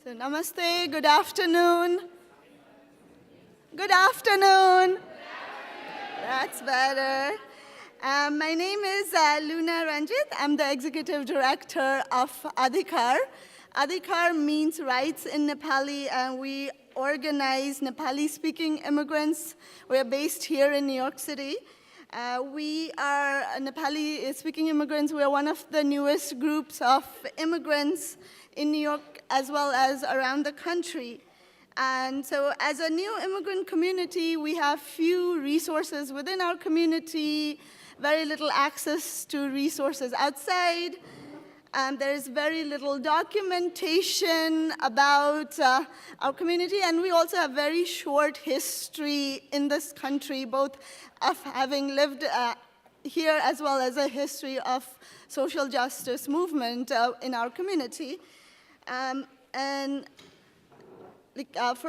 So namaste, good afternoon. Good afternoon. That's better. My name is Luna Ranjit. I'm the Executive Director of Adhikar. Adhikar means rights in Nepali, and we organize Nepali-speaking immigrants. We are based here in New York City. We are Nepali-speaking immigrants. We are one of the newest groups of immigrants in New York as well as around the country. And so as a new immigrant community, we have few resources within our community, very little access to resources outside. There is very little documentation about our community, and we also have very short history in this country, both of having lived here as well as a history of social justice movement in our community. For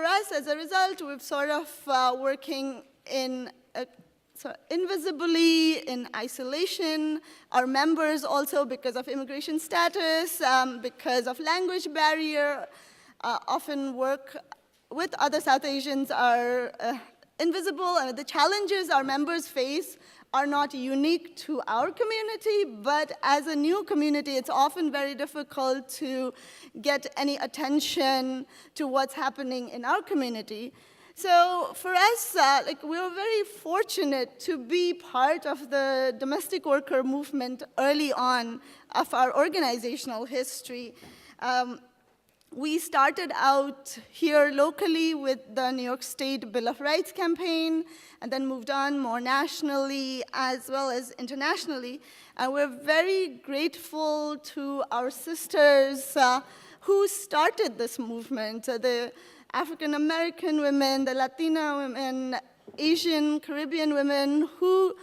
us, as a result, we've sort of working in invisibly, in isolation. Our members also, because of immigration status, because of language barrier, often work with other South Asians are invisible. The challenges our members face are not unique to our community, but as a new community, it's often very difficult to get any attention to what's happening in our community. So for us, we were very fortunate to be part of the domestic worker movement early on of our organizational history. We started out here locally with the New York State Bill of Rights campaign, and then moved on more nationally as well as internationally. And we're very grateful to our sisters who started this movement, the African American women, the Latina women, Asian, Caribbean women who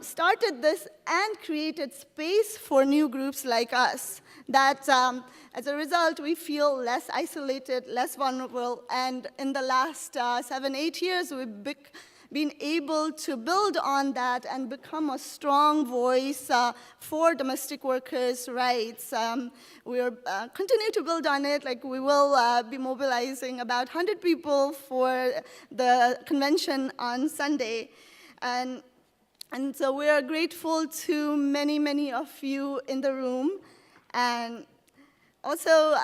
started this and created space for new groups like us. That as a result, we feel less isolated, less vulnerable, and in the last 7-8 years, we've been able to build on that and become a strong voice for domestic workers' rights. We'll continue to build on it. We will be mobilizing about 100 people for the convention on Sunday. And so we are grateful to many, many of you in the room. And also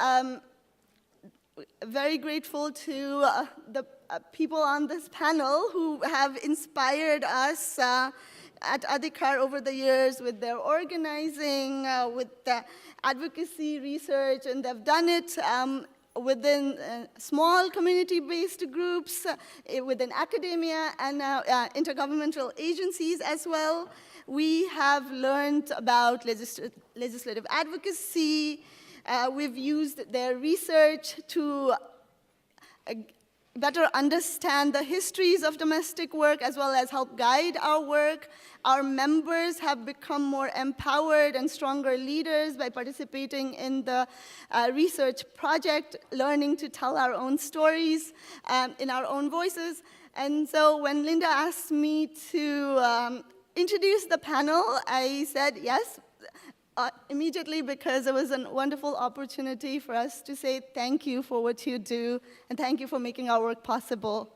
very grateful to the people on this panel who have inspired us at Adhikar over the years with their organizing, with the advocacy research, and they've done it within small community-based groups, within academia, and now intergovernmental agencies as well. We have learned about legislative advocacy. We've used their research to better understand the histories of domestic work as well as help guide our work. Our members have become more empowered and stronger leaders by participating in the research project, learning to tell our own stories in our own voices. And so when Linda asked me to introduce the panel, I said yes, immediately, because it was a wonderful opportunity for us to say thank you for what you do, and thank you for making our work possible.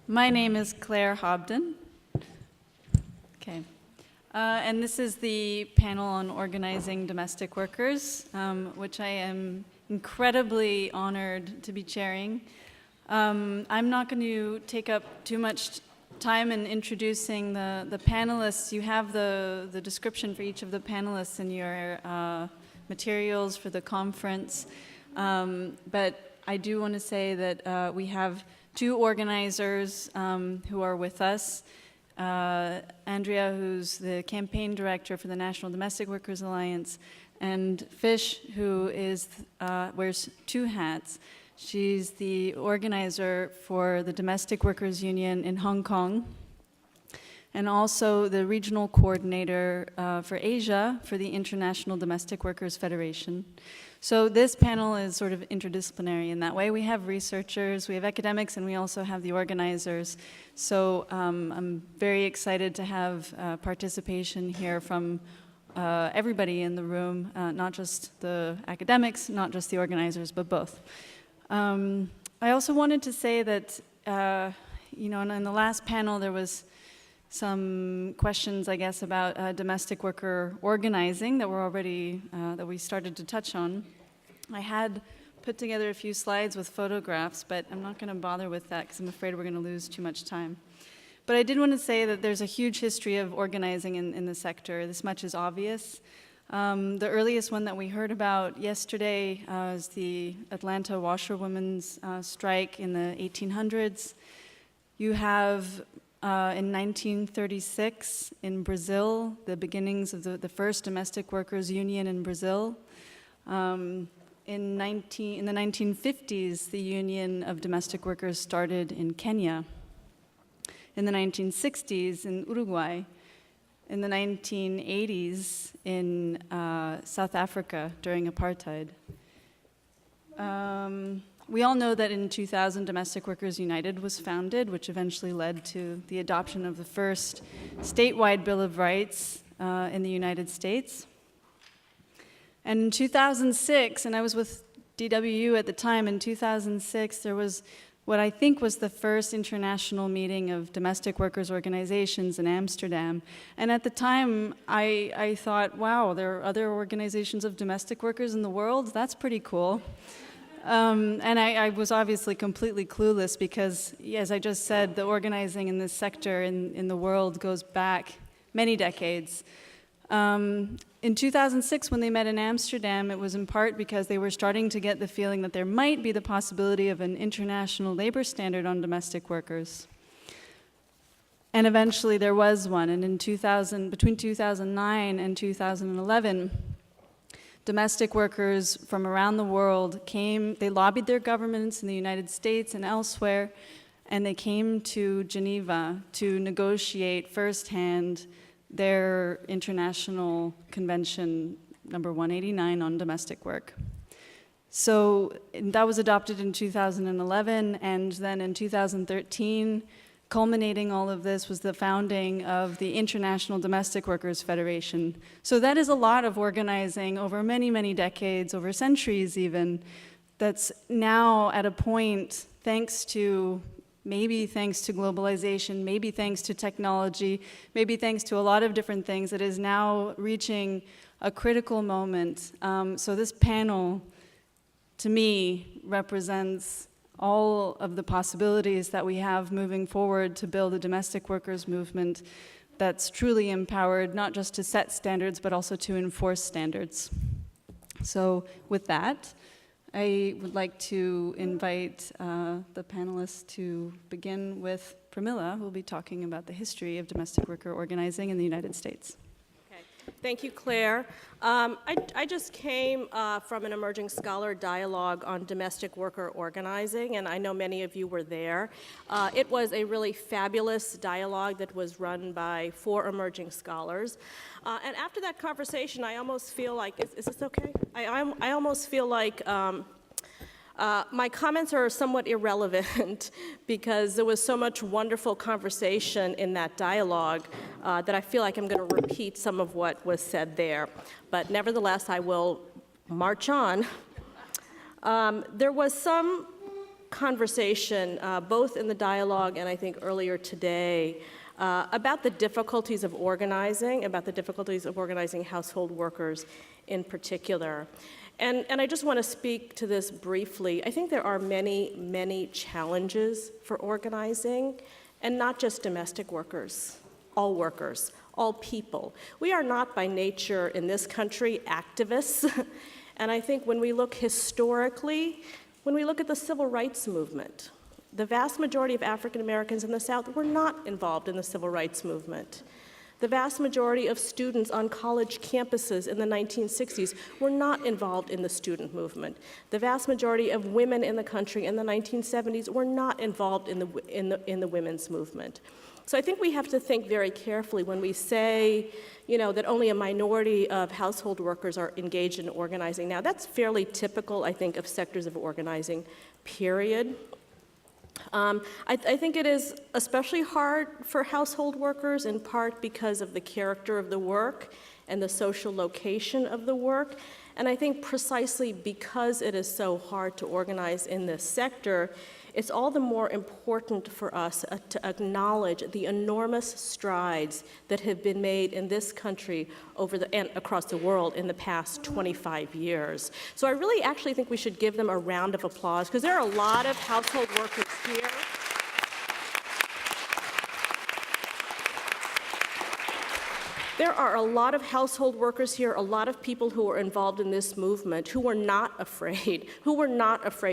My name is Claire Hobden. Okay. And this is the panel on organizing domestic workers, which I am incredibly honored to be chairing. I'm not going to take up too much time in introducing the panelists. You have the description for each of the panelists in your materials for the conference. But I do want to say that we have two organizers who are with us. Andrea, who's the campaign director for the National Domestic Workers Alliance, and Fish, who wears two hats. She's the organizer for the Domestic Workers Union in Hong Kong, and also the regional coordinator for Asia for the International Domestic Workers Federation. So this panel is sort of interdisciplinary in that way. We have researchers, we have academics, and we also have the organizers. So I'm very excited to have participation here from everybody in the room, not just the academics, not just the organizers, but both. I also wanted to say that, in the last panel there was some questions, I guess, about domestic worker organizing that were already, that we started to touch on. I had put together a few slides with photographs, but I'm not going to bother with that because I'm afraid we're going to lose too much time. But I did want to say that there's a huge history of organizing in the sector. This much is obvious. The earliest one that we heard about yesterday is the Atlanta washerwomen's strike in the 1800s. You have, in 1936, in Brazil, the beginnings of the first domestic workers union in Brazil. In the 1950s, the Union of Domestic Workers started in Kenya. In the 1960s, in Uruguay. In the 1980s, in South Africa during apartheid. We all know that in 2000, Domestic Workers United was founded, which eventually led to the adoption of the first statewide Bill of Rights in the United States. And in 2006, and I was with DWU at the time, in 2006, there was what I think was the first international meeting of domestic workers organizations in Amsterdam. And at the time, I thought, wow, there are other organizations of domestic workers in the world? That's pretty cool. And I was obviously completely clueless because, as I just said, the organizing in this sector in the world goes back many decades. In 2006, when they met in Amsterdam, it was in part because they were starting to get the feeling that there might be the possibility of an international labor standard on domestic workers. And eventually there was one, and between 2009 and 2011, domestic workers from around the world they lobbied their governments in the United States and elsewhere, and they came to Geneva to negotiate firsthand their international convention number 189 on domestic work. So that was adopted in 2011, and then in 2013, culminating all of this was the founding of the International Domestic Workers Federation. So that is a lot of organizing over many, many decades, over centuries even, that's now at a point, maybe thanks to globalization, maybe thanks to technology, maybe thanks to a lot of different things, that is now reaching a critical moment. So this panel, to me, represents all of the possibilities that we have moving forward to build a domestic workers movement that's truly empowered, not just to set standards, but also to enforce standards. So with that, I would like to invite the panelists to begin with Premilla, who will be talking about the history of domestic worker organizing in the United States. Okay. Thank you, Claire. I just came from an emerging scholar dialogue on domestic worker organizing, and I know many of you were there. It was a really fabulous dialogue that was run by 4 emerging scholars. And after that conversation, I almost feel like, is this okay? I almost feel like my comments are somewhat irrelevant because there was so much wonderful conversation in that dialogue that I feel like I'm going to repeat some of what was said there. But nevertheless, I will march on. There was some conversation, both in the dialogue and I think earlier today, about the difficulties of organizing, household workers in particular. And I just want to speak to this briefly. I think there are many, many challenges for organizing, and not just domestic workers, all people. We are not by nature in this country activists, and I think when we look historically, when we look at the civil rights movement, the vast majority of African Americans in the South were not involved in the civil rights movement. The vast majority of students on college campuses in the 1960s were not involved in the student movement. The vast majority of women in the country in the 1970s were not involved in the women's movement. So I think we have to think very carefully when we say, that only a minority of household workers are engaged in organizing. Now, that's fairly typical, I think, of sectors of organizing, period. I think it is especially hard for household workers, in part because of the character of the work and the social location of the work. And I think precisely because it is so hard to organize in this sector, it's all the more important for us to acknowledge the enormous strides that have been made in this country and across the world in the past 25 years. So I really actually think we should give them a round of applause, because there are a lot of household workers here. There are a lot of household workers here, a lot of people who are involved in this movement who were not afraid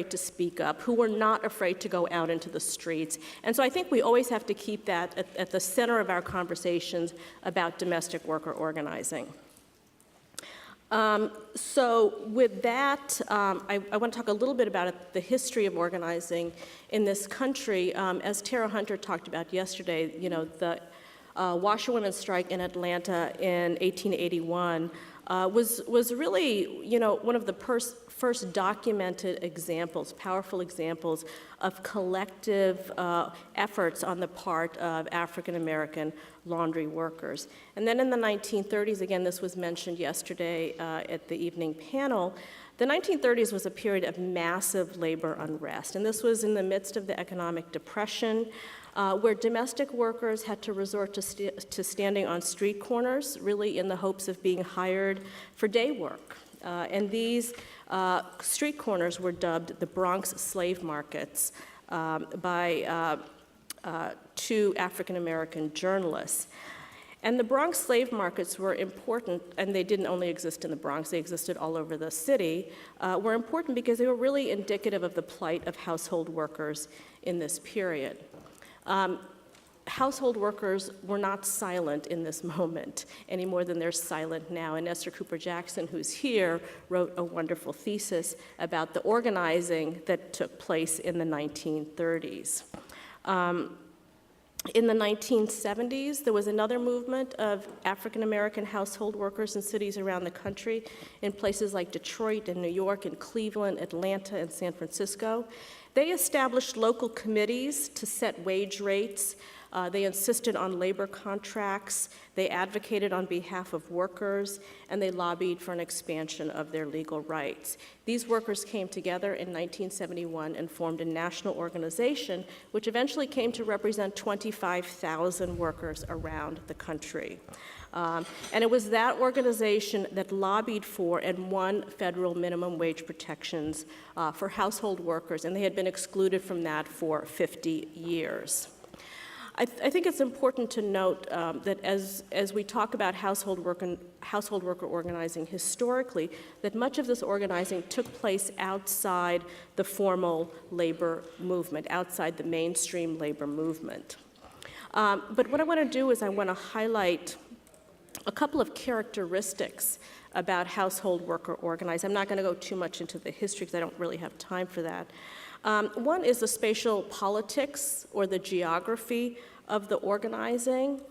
to speak up, who were not afraid to go out into the streets. And so I think we always have to keep that at the center of our conversations about domestic worker organizing. So with that, I want to talk a little bit about the history of organizing in this country. As Tara Hunter talked about yesterday, the washerwomen's strike in Atlanta in 1881 was really, one of the first documented examples, powerful examples of collective efforts on the part of African American laundry workers. And then in the 1930s, again, this was mentioned yesterday at the evening panel, the 1930s was a period of massive labor unrest, and this was in the midst of the economic depression, where domestic workers had to resort to standing on street corners, really in the hopes of being hired for day work. And these street corners were dubbed the Bronx slave markets by two African-American journalists. And the Bronx slave markets were important, and they didn't only exist in the Bronx, they existed all over the city, were important because they were really indicative of the plight of household workers in this period. Household workers were not silent in this moment any more than they're silent now. And Esther Cooper Jackson, who's here, wrote a wonderful thesis about the organizing that took place in the 1930s. In the 1970s, there was another movement of African-American household workers in cities around the country, in places like Detroit and New York and Cleveland, Atlanta, and San Francisco. They established local committees to set wage rates. They insisted on labor contracts. They advocated on behalf of workers, and they lobbied for an expansion of their legal rights. These workers came together in 1971 and formed a national organization, which eventually came to represent 25,000 workers around the country. And it was that organization that lobbied for and won federal minimum wage protections for household workers, and they had been excluded from that for 50 years. I think it's important to note that as we talk about household worker organizing historically, that much of this organizing took place outside the formal labor movement, outside the mainstream labor movement. But what I want to do is I want to highlight a couple of characteristics about household worker organizing. I'm not going to go too much into the history because I don't really have time for that. One is the spatial politics or the geography of the organizing.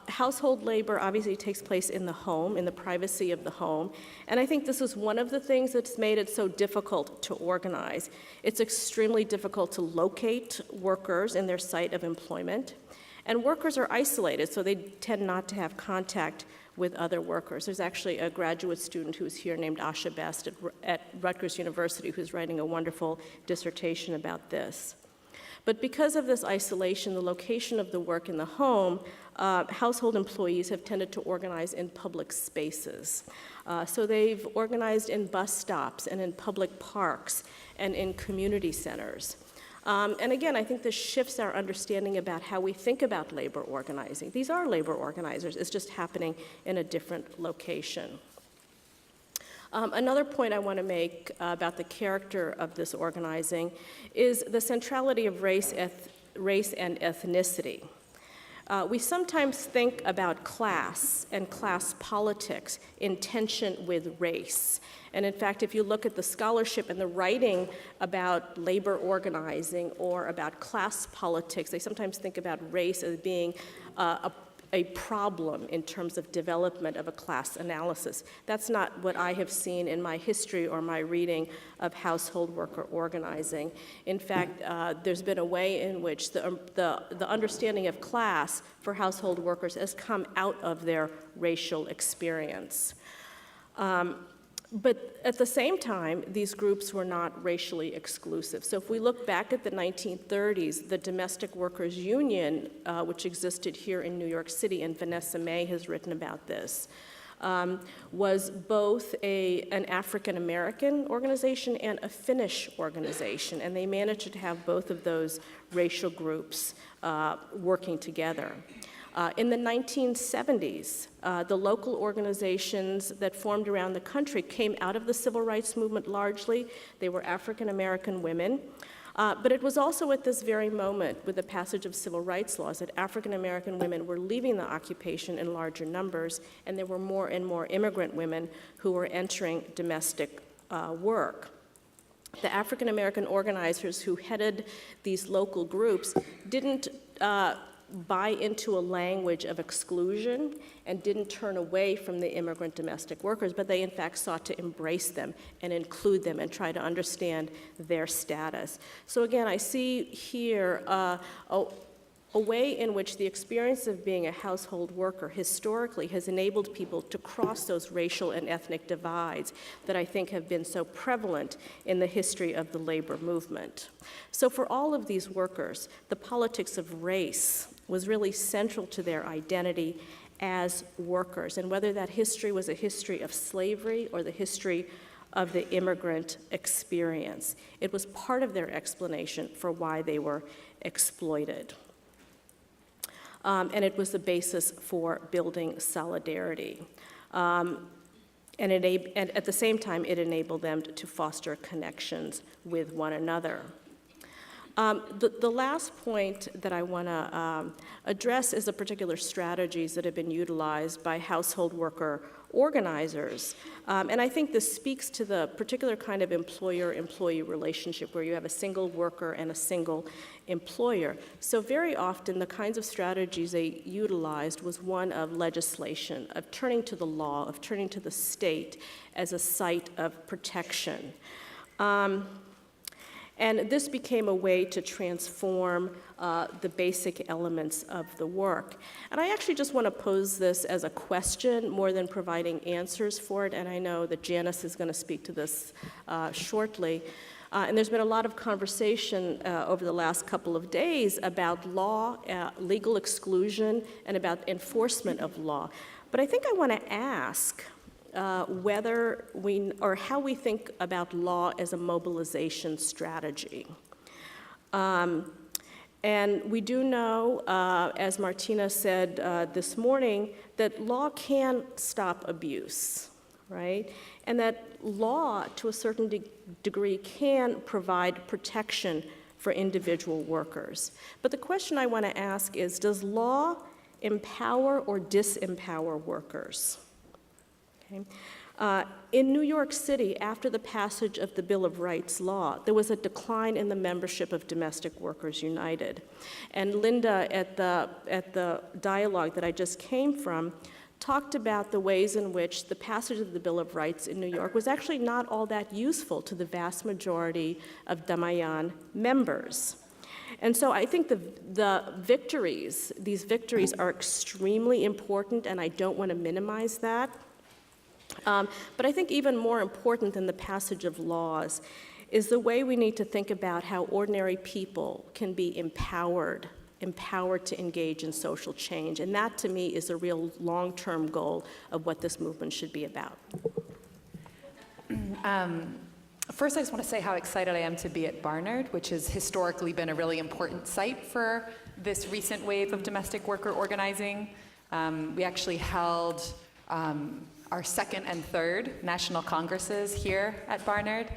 Household labor obviously takes place in the home, in the privacy of the home, and I think this is one of the things that's made it so difficult to organize. It's extremely difficult to locate workers in their site of employment, and workers are isolated, so they tend not to have contact with other workers. There's actually a graduate student who's here named Asha Best at Rutgers University who's writing a wonderful dissertation about this. But because of this isolation, the location of the work in the home, household employees have tended to organize in public spaces. So they've organized in bus stops and in public parks and in community centers. And again, I think this shifts our understanding about how we think about labor organizing. These are labor organizers, it's just happening in a different location. Another point I want to make about the character of this organizing is the centrality of race and ethnicity. We sometimes think about class and class politics in tension with race. And in fact, if you look at the scholarship and the writing about labor organizing or about class politics, they sometimes think about race as being a problem in terms of development of a class analysis. That's not what I have seen in my history or my reading of household worker organizing. In fact, there's been a way in which the understanding of class for household workers has come out of their racial experience. But at the same time, these groups were not racially exclusive. So if we look back at the 1930s, the Domestic Workers Union, which existed here in New York City, and Vanessa May has written about this, was both an African-American organization and a Finnish organization, and they managed to have both of those racial groups working together. In the 1970s, the local organizations that formed around the country came out of the civil rights movement largely. They were African-American women. But it was also at this very moment, with the passage of civil rights laws, that African-American women were leaving the occupation in larger numbers, and there were more and more immigrant women who were entering domestic work. The African-American organizers who headed these local groups didn't buy into a language of exclusion and didn't turn away from the immigrant domestic workers, but they in fact sought to embrace them and include them and try to understand their status. So again, I see here a way in which the experience of being a household worker historically has enabled people to cross those racial and ethnic divides that I think have been so prevalent in the history of the labor movement. So for all of these workers, the politics of race was really central to their identity as workers, and whether that history was a history of slavery or the history of the immigrant experience, it was part of their explanation for why they were exploited. And it was the basis for building solidarity. And at the same time, it enabled them to foster connections with one another. The last point that I want to address is the particular strategies that have been utilized by household worker organizers. And I think this speaks to the particular kind of employer-employee relationship where you have a single worker and a single employer. So very often the kinds of strategies they utilized was one of legislation, of turning to the law, of turning to the state as a site of protection. And this became a way to transform the basic elements of the work. And I actually just want to pose this as a question more than providing answers for it, and I know that Janice is going to speak to this shortly. And there's been a lot of conversation over the last couple of days about law, legal exclusion, and about enforcement of law. But I think I want to ask whether or how we think about law as a mobilization strategy. And we do know, as Martina said this morning, that law can stop abuse, right? And that law, to a certain degree, can provide protection for individual workers. But the question I want to ask is, does law empower or disempower workers? Okay. In New York City, after the passage of the Bill of Rights law, there was a decline in the membership of Domestic Workers United. And Linda, at the dialogue that I just came from, talked about the ways in which the passage of the Bill of Rights in New York was actually not all that useful to the vast majority of Damayan members. And so I think these victories are extremely important, and I don't want to minimize that. But I think even more important than the passage of laws is the way we need to think about how ordinary people can be empowered to engage in social change. And that, to me, is a real long-term goal of what this movement should be about. First, I just want to say how excited I am to be at Barnard, which has historically been a really important site for this recent wave of domestic worker organizing. We actually held our second and third national congresses here at Barnard,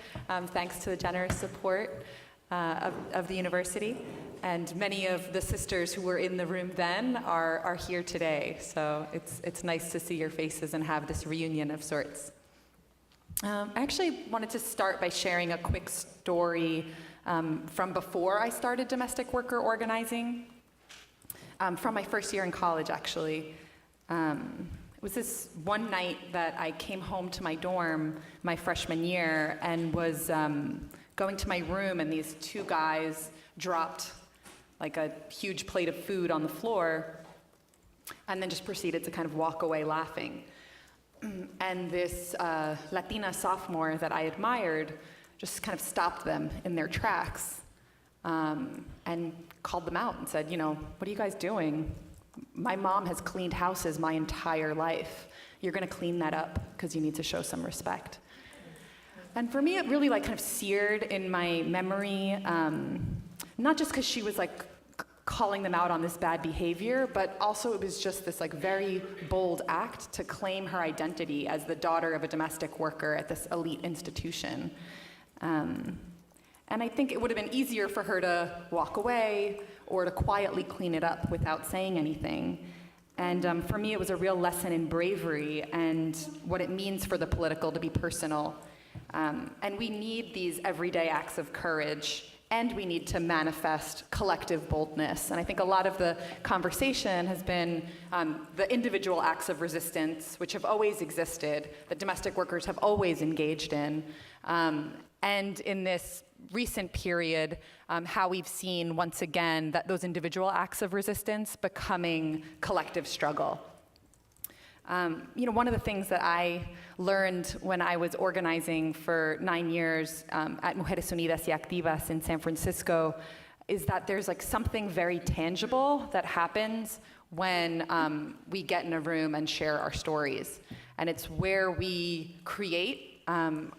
thanks to the generous support of the university. And many of the sisters who were in the room then are here today. So it's nice to see your faces and have this reunion of sorts. I actually wanted to start by sharing a quick story from before I started domestic worker organizing. from my first year in college, actually. It was this one night that I came home to my dorm my freshman year and was going to my room, and these two guys dropped like a huge plate of food on the floor and then just proceeded to kind of walk away laughing. And this Latina sophomore that I admired just kind of stopped them in their tracks and called them out and said, what are you guys doing? My mom has cleaned houses my entire life. You're gonna clean that up because you need to show some respect. And for me, it really kind of seared in my memory, not just because she was calling them out on this bad behavior, but also it was just this very bold act to claim her identity as the daughter of a domestic worker at this elite institution. And I think it would have been easier for her to walk away or to quietly clean it up without saying anything. And for me, it was a real lesson in bravery and what it means for the political to be personal. And we need these everyday acts of courage, and we need to manifest collective boldness. And I think a lot of the conversation has been the individual acts of resistance, which have always existed, that domestic workers have always engaged in. And in this recent period, how we've seen, once again, that those individual acts of resistance becoming collective struggle. One of the things that I learned when I was organizing for 9 years at Mujeres Unidas y Activas in San Francisco is that there's something very tangible that happens when we get in a room and share our stories. And it's where we create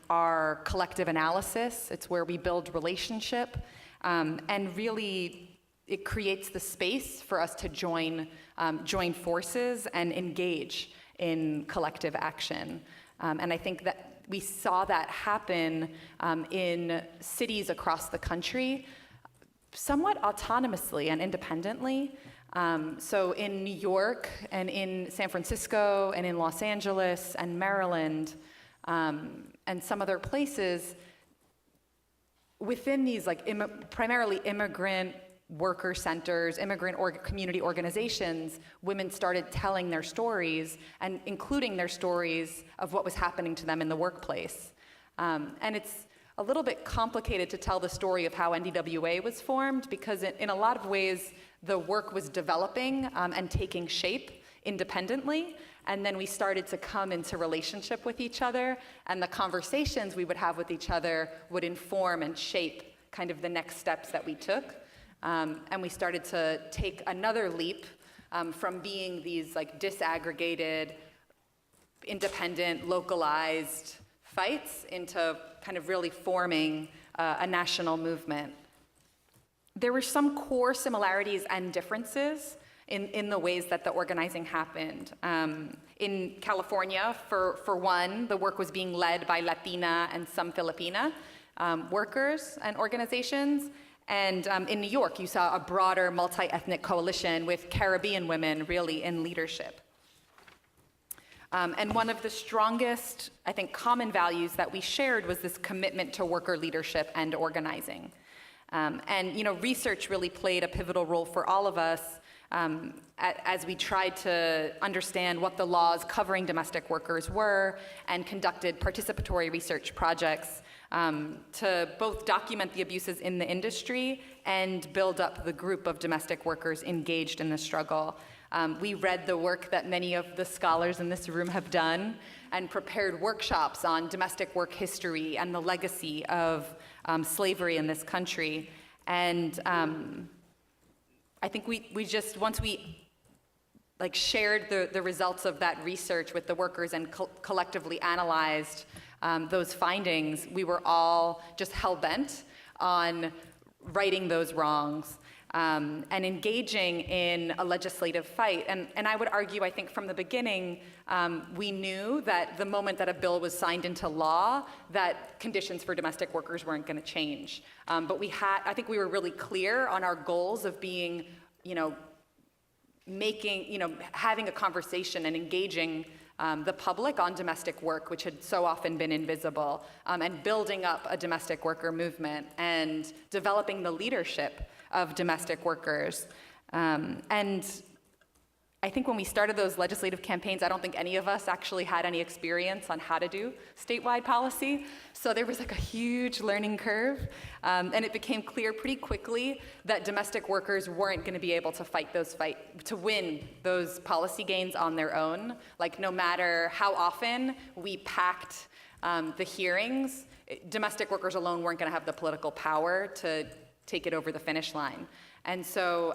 our collective analysis. It's where we build relationship. And really, it creates the space for us to join forces and engage in collective action. And I think that we saw that happen in cities across the country, somewhat autonomously and independently. So in New York and in San Francisco and in Los Angeles and Maryland and some other places, within these primarily immigrant worker centers, community organizations, women started telling their stories and including their stories of what was happening to them in the workplace. And it's a little bit complicated to tell the story of how NDWA was formed because in a lot of ways, the work was developing and taking shape independently. And then we started to come into relationship with each other, and the conversations we would have with each other would inform and shape kind of the next steps that we took. And we started to take another leap from being these disaggregated, independent, localized fights into kind of really forming a national movement. There were some core similarities and differences in the ways that the organizing happened. In California, for one, the work was being led by Latina and some Filipina workers and organizations. And in New York, you saw a broader multi-ethnic coalition with Caribbean women really in leadership. And one of the strongest, I think, common values that we shared was this commitment to worker leadership and organizing. And research really played a pivotal role for all of us as we tried to understand what the laws covering domestic workers were and conducted participatory research projects to both document the abuses in the industry and build up the group of domestic workers engaged in the struggle. We read the work that many of the scholars in this room have done and prepared workshops on domestic work history and the legacy of slavery in this country. And I think we just, once we shared the results of that research with the workers and collectively analyzed those findings, we were all just hell-bent on righting those wrongs and engaging in a legislative fight. And I would argue, I think from the beginning, we knew that the moment that a bill was signed into law, that conditions for domestic workers weren't going to change. But I think we were really clear on our goals of being, having a conversation and engaging the public on domestic work, which had so often been invisible, and building up a domestic worker movement and developing the leadership of domestic workers. And I think when we started those legislative campaigns, I don't think any of us actually had any experience on how to do statewide policy. So there was like a huge learning curve. And it became clear pretty quickly that domestic workers weren't going to be able to win those policy gains on their own. Like no matter how often we packed the hearings, domestic workers alone weren't going to have the political power to take it over the finish line. And so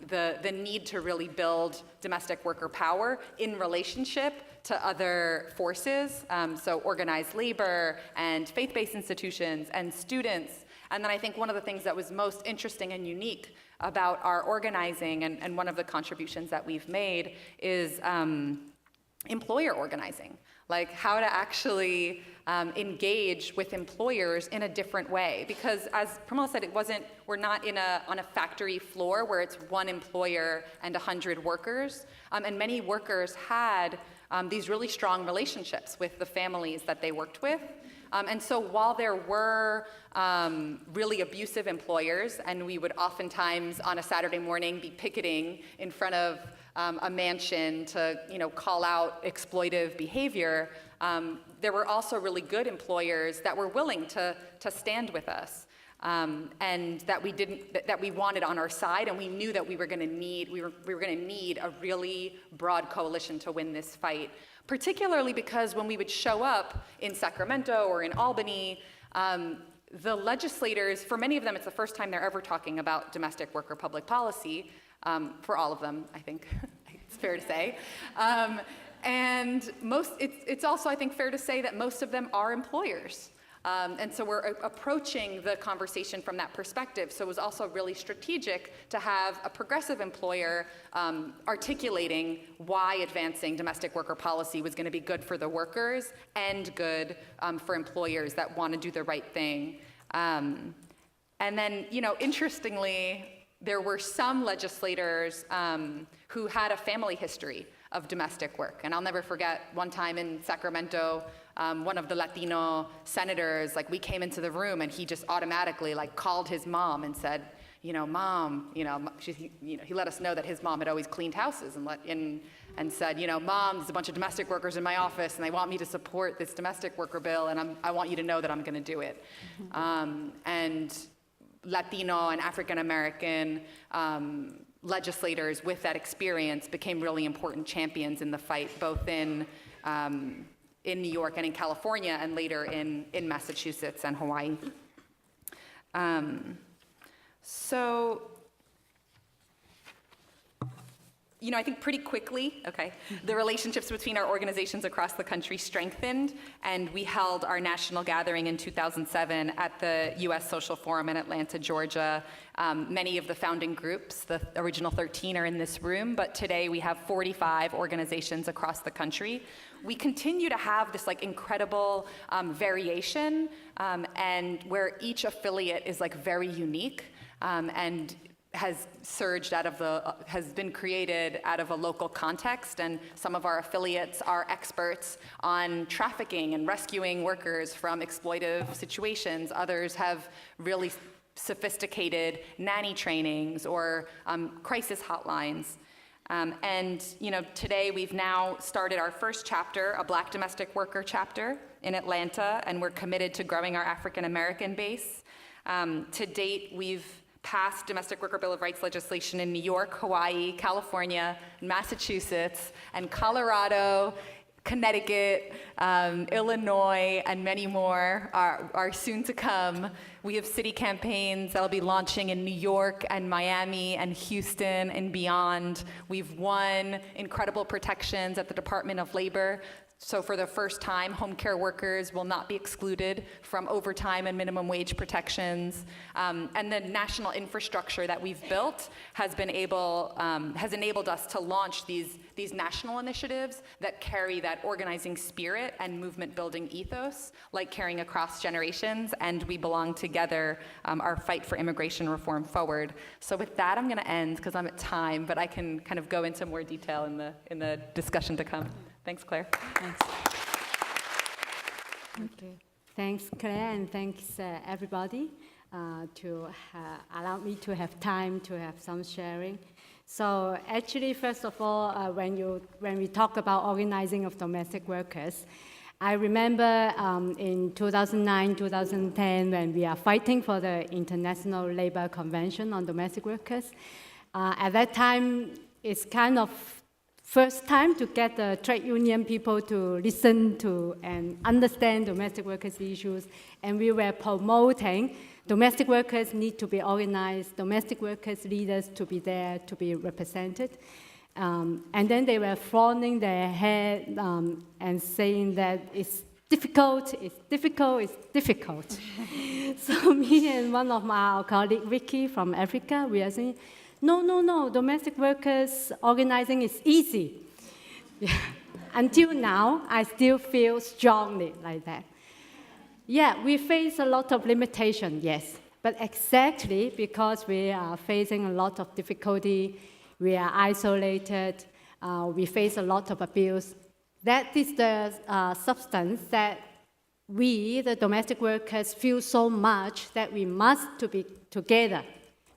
the need to really build domestic worker power in relationship to other forces, so organized labor and faith-based institutions and students. And then I think one of the things that was most interesting and unique about our organizing and one of the contributions that we've made is employer organizing, like how to actually engage with employers in a different way. Because as Premilla said, we're not on a factory floor where it's one employer and 100 workers. And many workers had these really strong relationships with the families that they worked with. And so while there were really abusive employers, and we would oftentimes on a Saturday morning be picketing in front of a mansion to call out exploitive behavior, there were also really good employers that were willing to stand with us, and that we wanted on our side, and we knew that we were going to need a really broad coalition to win this fight. Particularly because when we would show up in Sacramento or in Albany, the legislators, for many of them, it's the first time they're ever talking about domestic worker public policy. For all of them, I think it's fair to say. And it's also, I think, fair to say that most of them are employers. And so we're approaching the conversation from that perspective. So it was also really strategic to have a progressive employer articulating why advancing domestic worker policy was going to be good for the workers and good for employers that want to do the right thing. And then, interestingly, there were some legislators who had a family history of domestic work. And I'll never forget one time in Sacramento, one of the Latino senators, we came into the room and he just automatically called his mom and said, Mom, he let us know that his mom had always cleaned houses and said, Mom, there's a bunch of domestic workers in my office and they want me to support this domestic worker bill and I want you to know that I'm gonna do it. And Latino and African American legislators with that experience became really important champions in the fight, both in New York and in California, and later in Massachusetts and Hawaii. I think pretty quickly, the relationships between our organizations across the country strengthened, and we held our national gathering in 2007 at the U.S. Social Forum in Atlanta, Georgia. Many of the founding groups, the original 13, are in this room, but today we have 45 organizations across the country. We continue to have this incredible variation, and where each affiliate is very unique, and has been created out of a local context, and some of our affiliates are experts on trafficking and rescuing workers from exploitive situations. Others have really sophisticated nanny trainings or crisis hotlines. Today we've now started our first chapter, a Black domestic worker chapter in Atlanta, and we're committed to growing our African American base. To date, we've passed domestic worker Bill of Rights legislation in New York, Hawaii, California, Massachusetts, and Colorado, Connecticut, Illinois, and many more are soon to come. We have city campaigns that'll be launching in New York and Miami and Houston and beyond. We've won incredible protections at the Department of Labor. So for the first time, home care workers will not be excluded from overtime and minimum wage protections. And the national infrastructure that we've built has enabled us to launch these national initiatives that carry that organizing spirit and movement building ethos, like Caring Across Generations and We Belong Together, our fight for immigration reform forward. So with that, I'm gonna end because I'm at time, but I can kind of go into more detail in the discussion to come. Thanks, Claire. Thanks. Okay. Thanks, Claire, and thanks, everybody, to allow me to have time to have some sharing. So actually, first of all, when we talk about organizing of domestic workers, I remember in 2009, 2010, when we are fighting for the International Labour Convention on Domestic Workers. At that time, it's kind of first time to get the trade union people to listen to and understand domestic workers' issues, and we were promoting domestic workers need to be organized, domestic workers leaders to be there, to be represented. And then they were frowning their head and saying that it's difficult, it's difficult, it's difficult. So me and one of our colleagues, Vicky from Africa, we are saying, no, domestic workers organizing is easy. Yeah. Until now, I still feel strongly like that. Yeah, we face a lot of limitation, yes, but exactly because we are facing a lot of difficulty, we are isolated, we face a lot of abuse. That is the substance that we, the domestic workers, feel so much that we must to be together.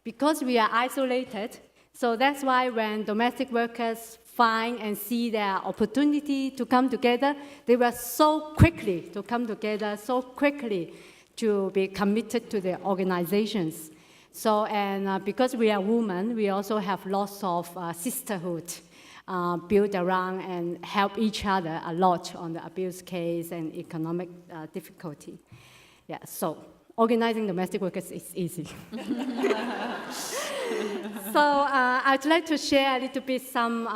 Because we are isolated, so that's why when domestic workers find and see their opportunity to come together, they were so quickly to come together, so quickly to be committed to the organizations. So, and because we are women, we also have lots of sisterhood built around and help each other a lot on the abuse case and economic difficulty. Yeah, so organizing domestic workers is easy. So I'd like to share a little bit some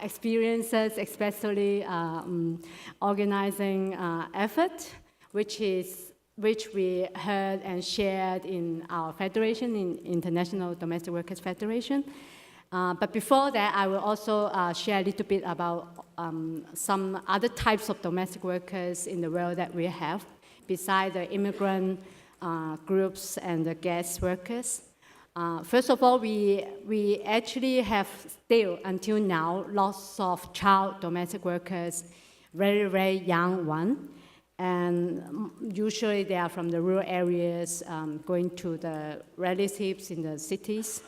experiences, especially organizing effort, which we heard and shared in our federation, in International Domestic Workers Federation. But before that, I will also share a little bit about some other types of domestic workers in the world that we have, besides the immigrant groups and the guest workers. First of all, we actually have still, until now, lots of child domestic workers, very, very young ones. And usually they are from the rural areas, going to the relatives in the cities.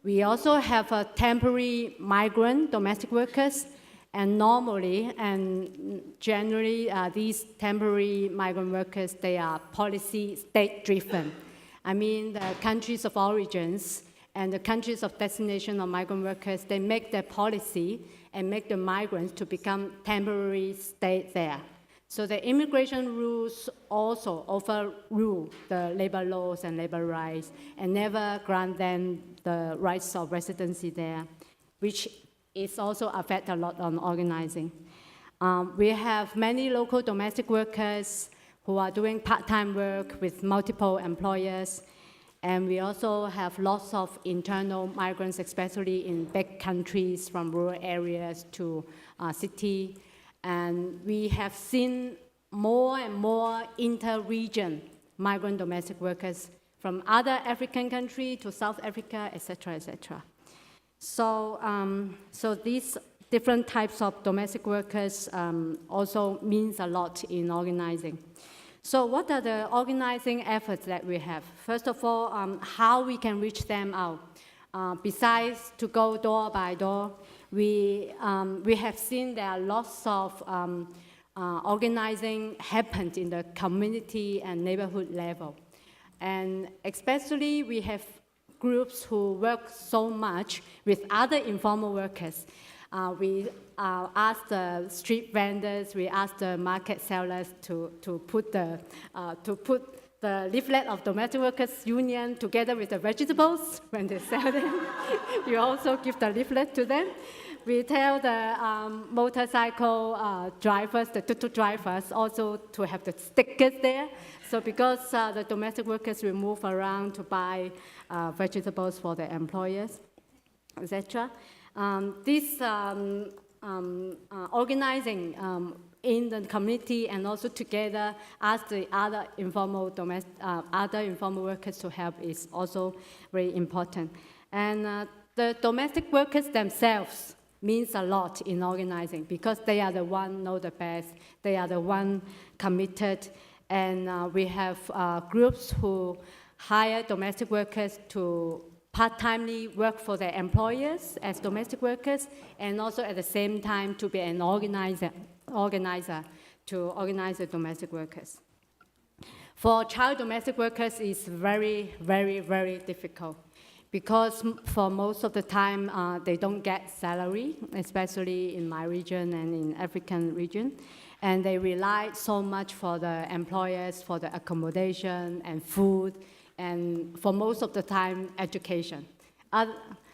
We also have temporary migrant domestic workers, and normally and generally these temporary migrant workers, they are policy state-driven. I mean, the countries of origins and the countries of destination of migrant workers, they make their policy and make the migrants to become temporary stay there. So the immigration rules also overrule the labor laws and labor rights and never grant them the rights of residency there, which is also affect a lot on organizing. We have many local domestic workers who are doing part-time work with multiple employers, and we also have lots of internal migrants, especially in big countries from rural areas to city. And we have seen more and more inter-region migrant domestic workers from other African countries to South Africa, etc., etc. So, so these different types of domestic workers also means a lot in organizing. So what are the organizing efforts that we have? First of all, how we can reach them out. Besides to go door by door, we have seen there are lots of organizing happened in the community and neighborhood level. And especially we have groups who work so much with other informal workers. We ask the street vendors, we ask the market sellers to put the leaflet of domestic workers union together with the vegetables when they sell them. You also give the leaflet to them. We tell the motorcycle drivers, the tuk-tuk drivers, also to have the stickers there. So because the domestic workers will move around to buy vegetables for their employers, etc. This organizing in the community and also together ask the other informal workers to help is also very important. And the domestic workers themselves means a lot in organizing because they are the one know the best, they are the one committed, and we have groups who hire domestic workers to part-timely work for their employers as domestic workers, and also at the same time to be an organizer to organize the domestic workers. For child domestic workers, it's very, very, very difficult because for most of the time they don't get salary, especially in my region and in African region, and they rely so much for the employers for the accommodation and food, and for most of the time education.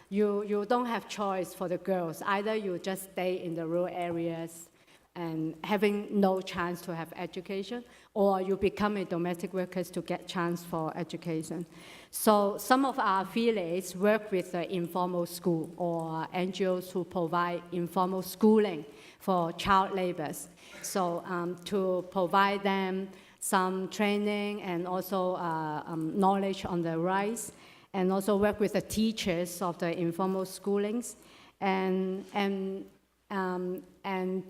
You don't have choice for the girls. Either you just stay in the rural areas and having no chance to have education, or you become a domestic worker to get chance for education. So some of our affiliates work with the informal school or NGOs who provide informal schooling for child laborers. So to provide them some training and also knowledge on the rights, and also work with the teachers of the informal schoolings, and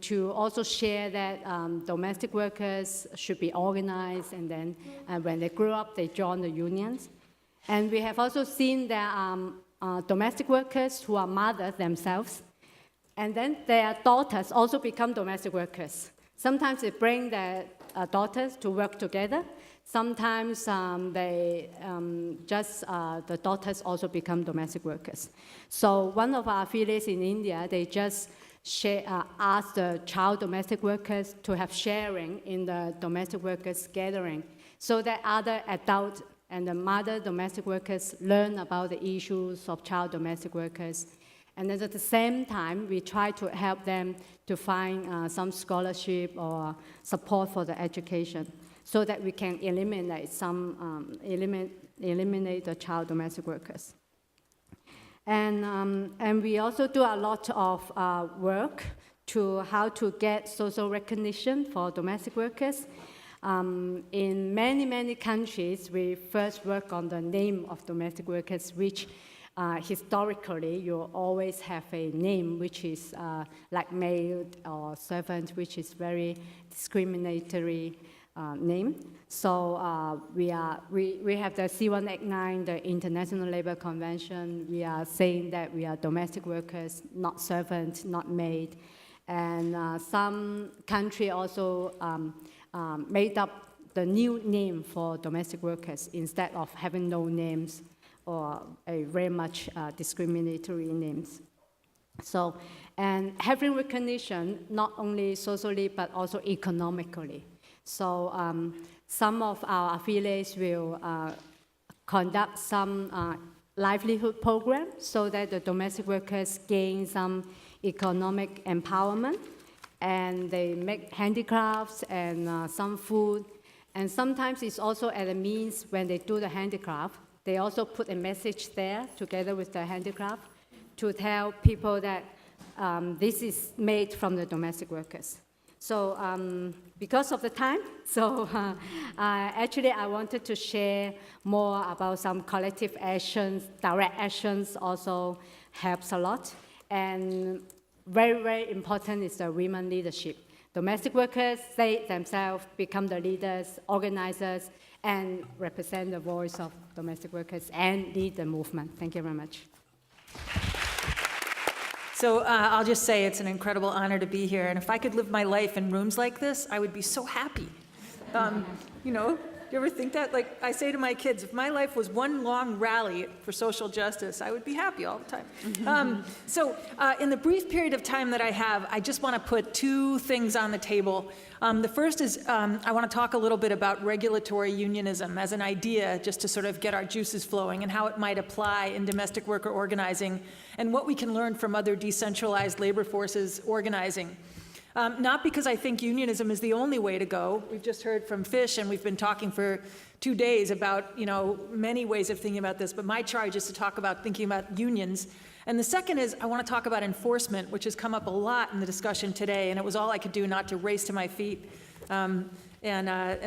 to also share that domestic workers should be organized, and then when they grow up, they join the unions. And we have also seen that domestic workers who are mothers themselves, and then their daughters also become domestic workers. Sometimes they bring their daughters to work together. Sometimes the daughters also become domestic workers. So one of our affiliates in India, they just ask the child domestic workers to have sharing in the domestic workers gathering, so that other adult and the mother domestic workers learn about the issues of child domestic workers. And then at the same time, we try to help them to find some scholarship or support for the education, so that we can eliminate eliminate the child domestic workers. And we also do a lot of work to how to get social recognition for domestic workers. In many, many countries, we first work on the name of domestic workers, which historically you always have a name which is like maid or servant, which is very discriminatory name. So we have the C189, the International Labour Convention. We are saying that we are domestic workers, not servants, not maid. And some country also made up the new name for domestic workers instead of having no names or a very much discriminatory names. So, and having recognition not only socially but also economically. So some of our affiliates will conduct some livelihood programs so that the domestic workers gain some economic empowerment, and they make handicrafts and some food. And sometimes it's also at a means when they do the handicraft, they also put a message there together with the handicraft to tell people that this is made from the domestic workers. So because of the time, so actually I wanted to share more about some collective actions. Direct actions also helps a lot. And very, very important is the women leadership. Domestic workers, they themselves become the leaders, organizers, and represent the voice of domestic workers and lead the movement. Thank you very much. So I'll just say it's an incredible honor to be here, and if I could live my life in rooms like this, I would be so happy. You know, you ever think that? Like I say to my kids, if my life was one long rally for social justice, I would be happy all the time. So in the brief period of time that I have, I just want to put two things on the table. The first is I want to talk a little bit about regulatory unionism as an idea, just to sort of get our juices flowing, and how it might apply in domestic worker organizing, and what we can learn from other decentralized labor forces organizing. Not because I think unionism is the only way to go. We've just heard from Fish, and we've been talking for 2 days about, you know, many ways of thinking about this, but my charge is to talk about thinking about unions. And the second is I want to talk about enforcement, which has come up a lot in the discussion today, and it was all I could do not to race to my feet and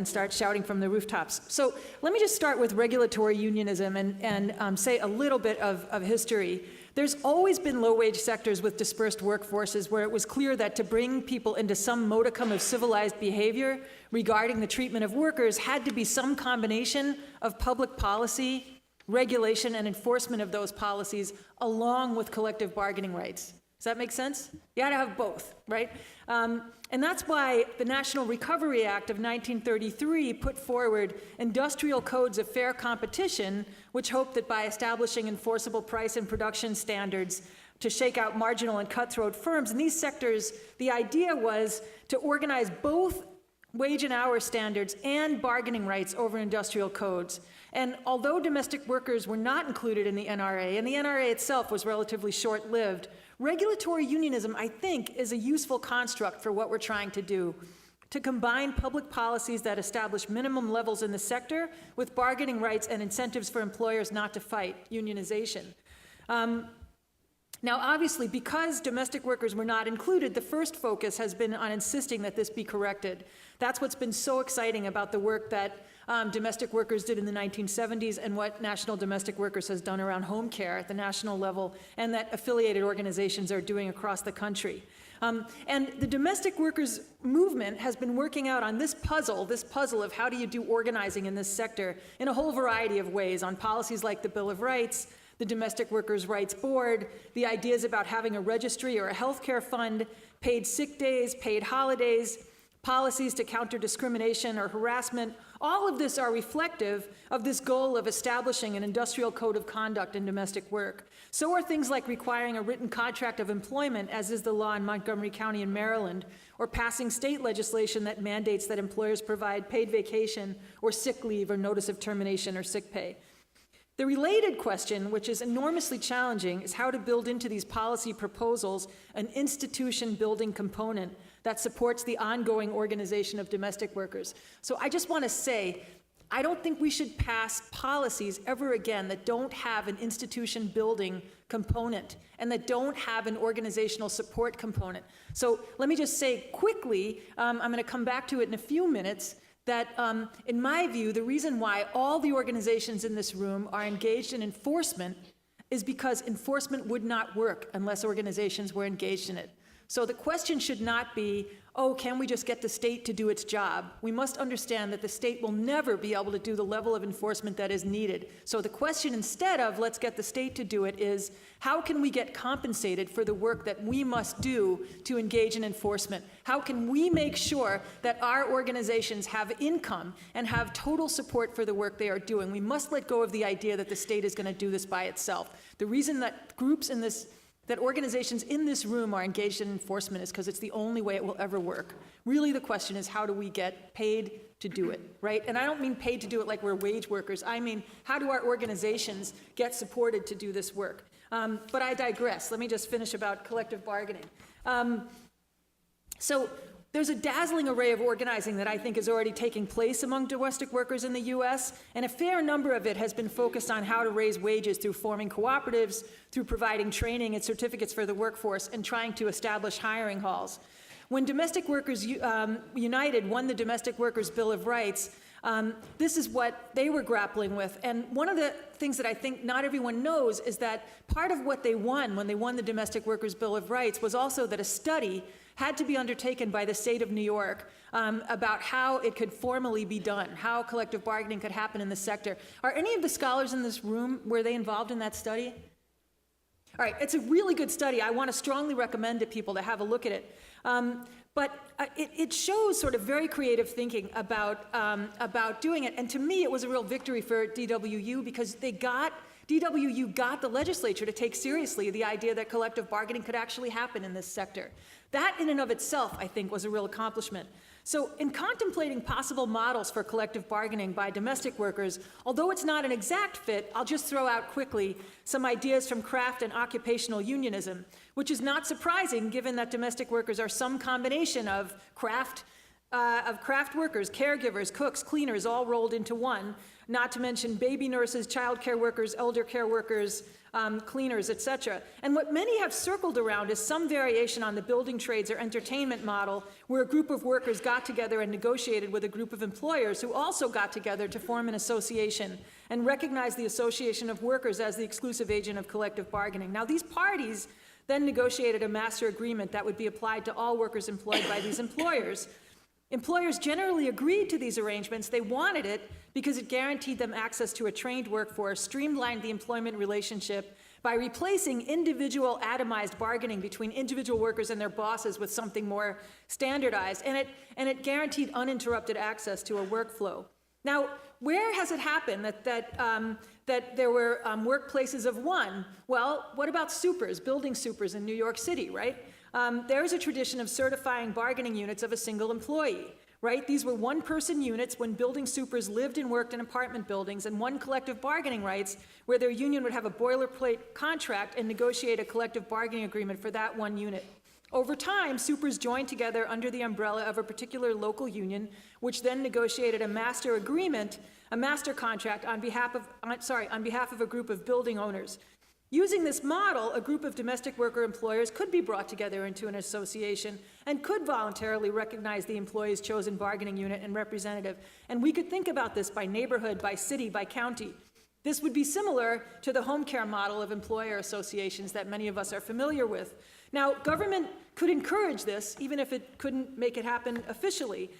start shouting from the rooftops. So let me just start with regulatory unionism and say a little bit of history. There's always been low-wage sectors with dispersed workforces where it was clear that to bring people into some modicum of civilized behavior regarding the treatment of workers had to be some combination of public policy, regulation and enforcement of those policies along with collective bargaining rights. Does that make sense? You got to have both, right? And that's why the National Recovery Act of 1933 put forward industrial codes of fair competition, which hoped that by establishing enforceable price and production standards to shake out marginal and cutthroat firms in these sectors, the idea was to organize both wage and hour standards and bargaining rights over industrial codes. And although domestic workers were not included in the NRA, and the NRA itself was relatively short-lived, regulatory unionism, I think, is a useful construct for what we're trying to do, to combine public policies that establish minimum levels in the sector with bargaining rights and incentives for employers not to fight unionization. Now, obviously, because domestic workers were not included, the first focus has been on insisting that this be corrected. That's what's been so exciting about the work that domestic workers did in the 1970s and what National Domestic Workers has done around home care at the national level and that affiliated organizations are doing across the country. And the domestic workers movement has been working out on this puzzle of how do you do organizing in this sector in a whole variety of ways, on policies like the Bill of Rights, the Domestic Workers' Rights Board, the ideas about having a registry or a health care fund, paid sick days, paid holidays, policies to counter discrimination or harassment. All of this are reflective of this goal of establishing an industrial code of conduct in domestic work. So are things like requiring a written contract of employment, as is the law in Montgomery County in Maryland, or passing state legislation that mandates that employers provide paid vacation or sick leave or notice of termination or sick pay. The related question, which is enormously challenging, is how to build into these policy proposals an institution building component that supports the ongoing organization of domestic workers. So I just want to say, I don't think we should pass policies ever again that don't have an institution building component and that don't have an organizational support component. So let me just say quickly, I'm going to come back to it in a few minutes, that in my view, the reason why all the organizations in this room are engaged in enforcement is because enforcement would not work unless organizations were engaged in it. So the question should not be, oh, can we just get the state to do its job? We must understand that the state will never be able to do the level of enforcement that is needed. So the question, instead of let's get the state to do it, is how can we get compensated for the work that we must do to engage in enforcement? How can we make sure that our organizations have income and have total support for the work they are doing? We must let go of the idea that the state is going to do this by itself. The reason that that organizations in this room are engaged in enforcement is because it's the only way it will ever work. Really, the question is, how do we get paid to do it, right? And I don't mean paid to do it like we're wage workers. I mean, how do our organizations get supported to do this work? But I digress. Let me just finish about collective bargaining. So there's a dazzling array of organizing that I think is already taking place among domestic workers in the U.S., and a fair number of it has been focused on how to raise wages through forming cooperatives, through providing training and certificates for the workforce, and trying to establish hiring halls. When Domestic Workers United won the Domestic Workers Bill of Rights, this is what they were grappling with. And one of the things that I think not everyone knows is that part of what they won when they won the Domestic Workers Bill of Rights was also that a study had to be undertaken by the state of New York about how it could formally be done, how collective bargaining could happen in the sector. Are any of the scholars in this room, were they involved in that study? All right, it's a really good study. I want to strongly recommend to people to have a look at it. But it shows sort of very creative thinking about doing it. And to me, it was a real victory for DWU because DWU got the legislature to take seriously the idea that collective bargaining could actually happen in this sector. That in and of itself, I think, was a real accomplishment. So in contemplating possible models for collective bargaining by domestic workers, although it's not an exact fit, I'll just throw out quickly some ideas from craft and occupational unionism, which is not surprising given that domestic workers are some combination of craft workers, caregivers, cooks, cleaners, all rolled into one, not to mention baby nurses, child care workers, elder care workers, cleaners, etc. And what many have circled around is some variation on the building trades or entertainment model where a group of workers got together and negotiated with a group of employers who also got together to form an association and recognize the association of workers as the exclusive agent of collective bargaining. Now, these parties then negotiated a master agreement that would be applied to all workers employed by these employers. Employers generally agreed to these arrangements. They wanted it because it guaranteed them access to a trained workforce, streamlined the employment relationship by replacing individual atomized bargaining between individual workers and their bosses with something more standardized, and it guaranteed uninterrupted access to a workflow. Now, where has it happened that there were workplaces of one? Well, what about supers, building supers in New York City, right? There's a tradition of certifying bargaining units of a single employee, right? These were one-person units when building supers lived and worked in apartment buildings, and won collective bargaining rights where their union would have a boilerplate contract and negotiate a collective bargaining agreement for that one unit. Over time, supers joined together under the umbrella of a particular local union, which then negotiated a master agreement, a master contract on behalf of a group of building owners. Using this model, a group of domestic worker employers could be brought together into an association and could voluntarily recognize the employee's chosen bargaining unit and representative. And we could think about this by neighborhood, by city, by county. This would be similar to the home care model of employer associations that many of us are familiar with. Now, government could encourage this, even if it couldn't make it happen officially.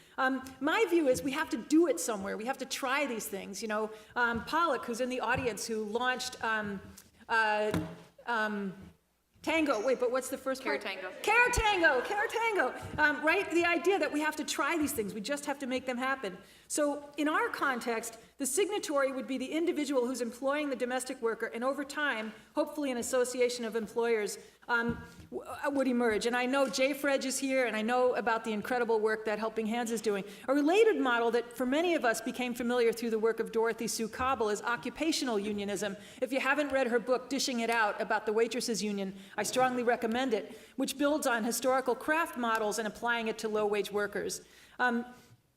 My view is we have to do it somewhere. We have to try these things. You know, Pollock, who's in the audience, who launched Tango, wait, but what's the first part? Care Tango, right? The idea that we have to try these things, we just have to make them happen. So in our context, the signatory would be the individual who's employing the domestic worker, and over time, hopefully an association of employers would emerge. And I know Jay Fredge is here, and I know about the incredible work that Helping Hands is doing. A related model that for many of us became familiar through the work of Dorothy Sue Cobble is occupational unionism. If you haven't read her book, Dishing It Out, about the waitresses union, I strongly recommend it, which builds on historical craft models and applying it to low-wage workers.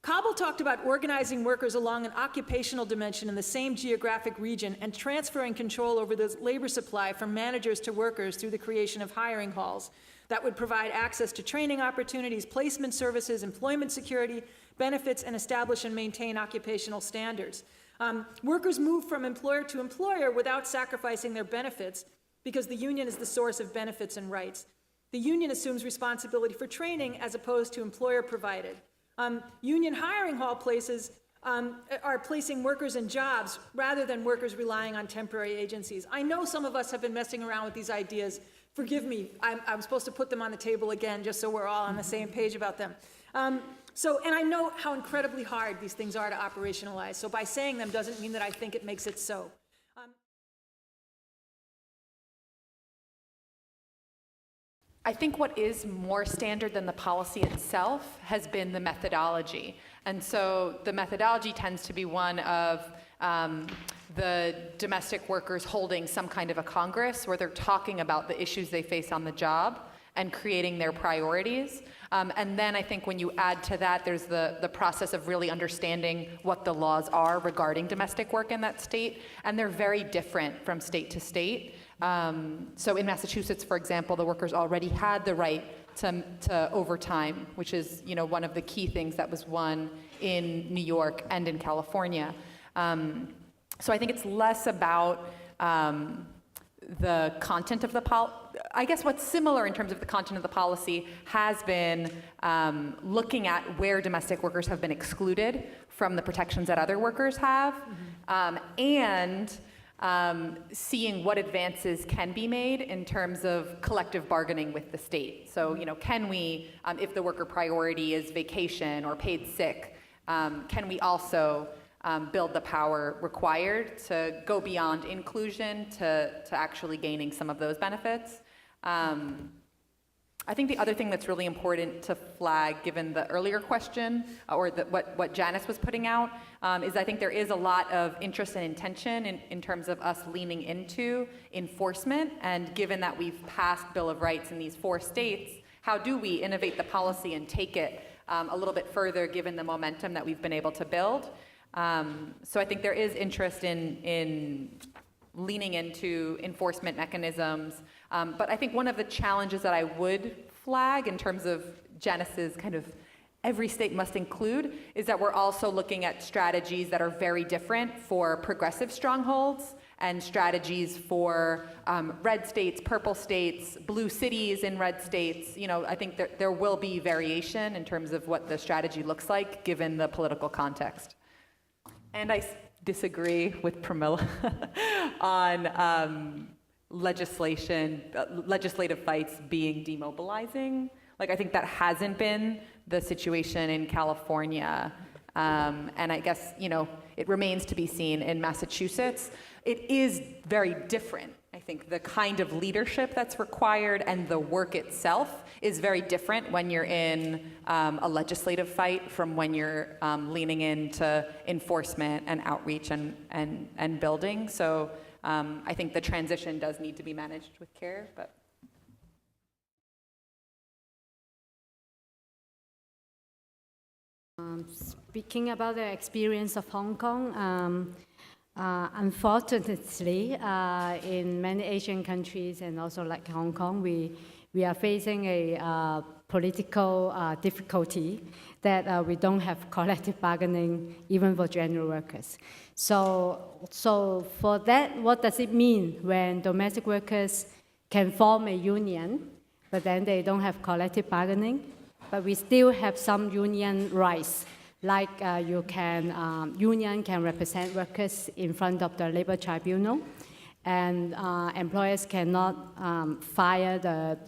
Cobble talked about organizing workers along an occupational dimension in the same geographic region and transferring control over the labor supply from managers to workers through the creation of hiring halls that would provide access to training opportunities, placement services, employment security, benefits, and establish and maintain occupational standards. Workers move from employer to employer without sacrificing their benefits because the union is the source of benefits and rights. The union assumes responsibility for training as opposed to employer-provided. Union hiring hall places are placing workers in jobs rather than workers relying on temporary agencies. I know some of us have been messing around with these ideas. Forgive me, I'm supposed to put them on the table again just so we're all on the same page about them. And I know how incredibly hard these things are to operationalize, so by saying them doesn't mean that I think it makes it so. I think what is more standard than the policy itself has been the methodology. And so the methodology tends to be one of the domestic workers holding some kind of a congress where they're talking about the issues they face on the job and creating their priorities. And then I think when you add to that, there's the process of really understanding what the laws are regarding domestic work in that state. And they're very different from state to state. So in Massachusetts, for example, the workers already had the right to overtime, which is, you know, one of the key things that was won in New York and in California. So I think it's less about the content of the policy. I guess what's similar in terms of the content of the policy has been looking at where domestic workers have been excluded from the protections that other workers have, and seeing what advances can be made in terms of collective bargaining with the state. So, you know, can we, if the worker priority is vacation or paid sick, can we also build the power required to go beyond inclusion to actually gaining some of those benefits? I think the other thing that's really important to flag, given the earlier question, or what Janice was putting out, is I think there is a lot of interest and intention in terms of us leaning into enforcement. And given that we've passed Bill of Rights in these 4 states, how do we innovate the policy and take it a little bit further, given the momentum that we've been able to build? So I think there is interest in leaning into enforcement mechanisms. But I think one of the challenges that I would flag in terms of Janice's kind of every state must include is that we're also looking at strategies that are very different for progressive strongholds and strategies for red states, purple states, blue cities in red states. You know, I think there will be variation in terms of what the strategy looks like given the political context. And I disagree with Premilla on legislative fights being demobilizing. Like, I think that hasn't been the situation in California. And I guess, you know, it remains to be seen in Massachusetts. It is very different. I think the kind of leadership that's required and the work itself is very different when you're in a legislative fight from when you're leaning into enforcement and outreach and building. So I think the transition does need to be managed with care, but. Speaking about the experience of Hong Kong, unfortunately, in many Asian countries and also like Hong Kong, we are facing a political difficulty that we don't have collective bargaining even for general workers. So for that, what does it mean when domestic workers can form a union, but then they don't have collective bargaining? But we still have some union rights, like union can represent workers in front of the labor tribunal, and employers cannot fire the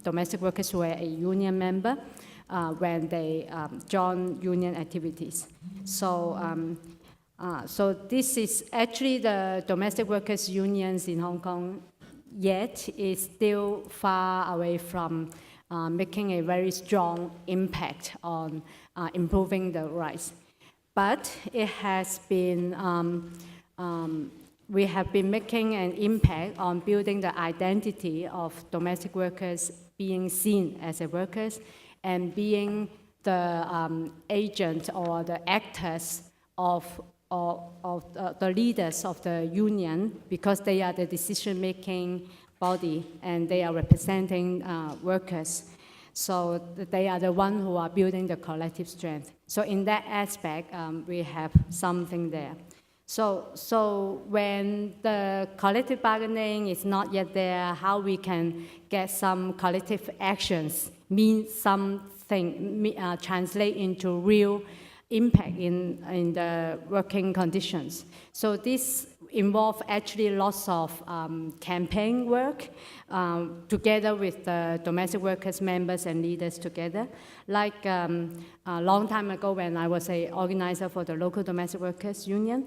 domestic workers who are a union member when they join union activities. So this is actually the domestic workers unions in Hong Kong, yet is still far away from making a very strong impact on improving the rights. But it has been, we have been making an impact on building the identity of domestic workers being seen as a workers and being the agent or the actors of the leaders of the union, because they are the decision-making body and they are representing workers. So they are the ones who are building the collective strength. So in that aspect, we have something there. So when the collective bargaining is not yet there, how we can get some collective actions, mean something, translate into real impact in the working conditions. So this involve actually lots of campaign work together with the domestic workers members and leaders together. Like a long time ago when I was an organizer for the local domestic workers union,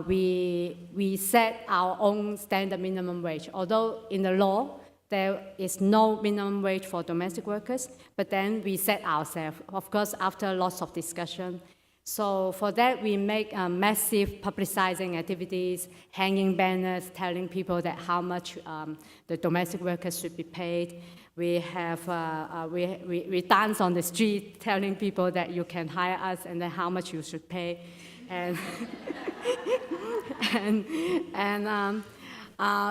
we set our own standard minimum wage. Although in the law, there is no minimum wage for domestic workers, but then we set ourselves, of course, after lots of discussion. So for that, we make massive publicizing activities, hanging banners, telling people that how much the domestic workers should be paid. We have we dance on the street, telling people that you can hire us and then how much you should pay, and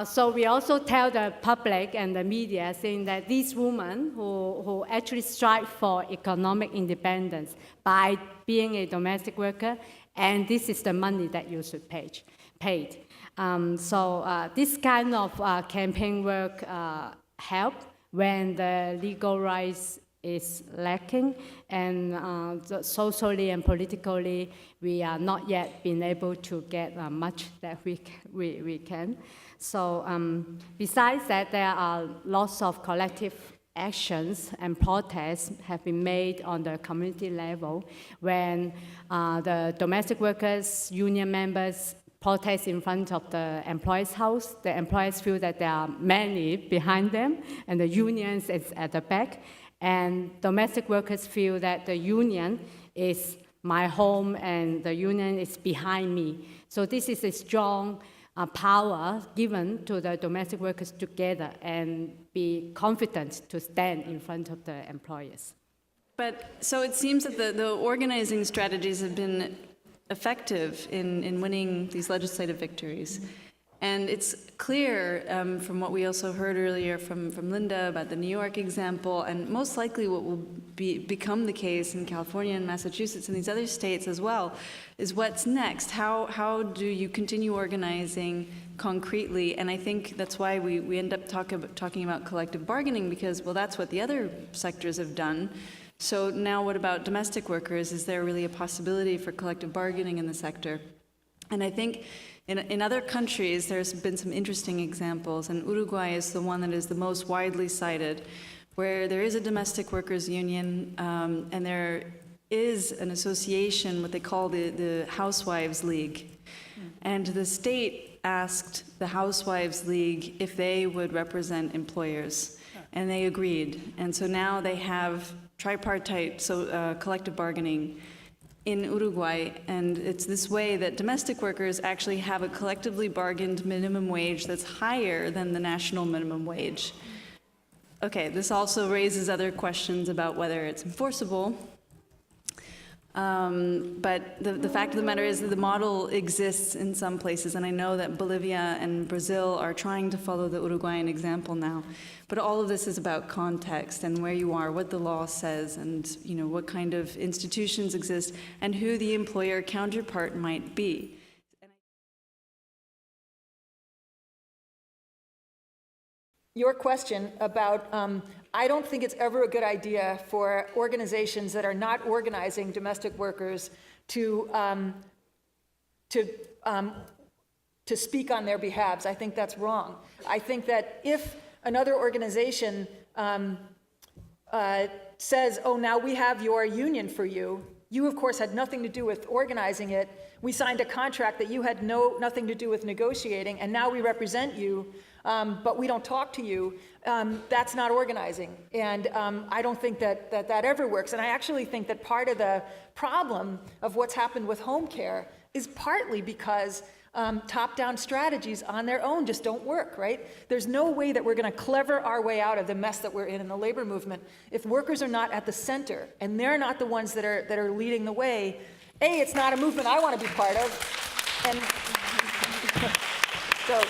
so we also tell the public and the media saying that these women who actually strive for economic independence by being a domestic worker, and this is the money that you should paid. So this kind of campaign work help when the legal rights is lacking, and socially and politically we are not yet been able to get much that we can. So besides that, there are lots of collective actions and protests have been made on the community level when the domestic workers union members protest in front of the employer's house. The employers feel that there are many behind them and the unions is at the back, and domestic workers feel that the union is my home and the union is behind me. So this is a strong power given to the domestic workers together and be confident to stand in front of the employers. But so it seems that the organizing strategies have been effective in winning these legislative victories. And it's clear from what we also heard earlier from Linda about the New York example, and most likely what will become the case in California and Massachusetts and these other states as well, is what's next. How do you continue organizing concretely, and I think that's why we end up talking about collective bargaining, because, well, that's what the other sectors have done. So now what about domestic workers? Is there really a possibility for collective bargaining in the sector? And I think in other countries, there's been some interesting examples, and Uruguay is the one that is the most widely cited, where there is a domestic workers union, and there is an association, what they call the Housewives League. And the state asked the Housewives League if they would represent employers, and they agreed. And so now they have tripartite, collective bargaining in Uruguay, and it's this way that domestic workers actually have a collectively bargained minimum wage that's higher than the national minimum wage. Okay, this also raises other questions about whether it's enforceable. But the fact of the matter is that the model exists in some places, and I know that Bolivia and Brazil are trying to follow the Uruguayan example now. But all of this is about context and where you are, what the law says, and what kind of institutions exist, and who the employer counterpart might be. Your question about, I don't think it's ever a good idea for organizations that are not organizing domestic workers to speak on their behalves. I think that's wrong. I think that if another organization says, oh, now we have your union for you, you of course had nothing to do with organizing it. We signed a contract that you had nothing to do with negotiating, and now we represent you. But we don't talk to you, that's not organizing. And I don't think that ever works. And I actually think that part of the problem of what's happened with home care is partly because top-down strategies on their own just don't work, right? There's no way that we're going to clever our way out of the mess that we're in the labor movement if workers are not at the center, and they're not the ones that are leading the way. A, it's not a movement I want to be part of. And so...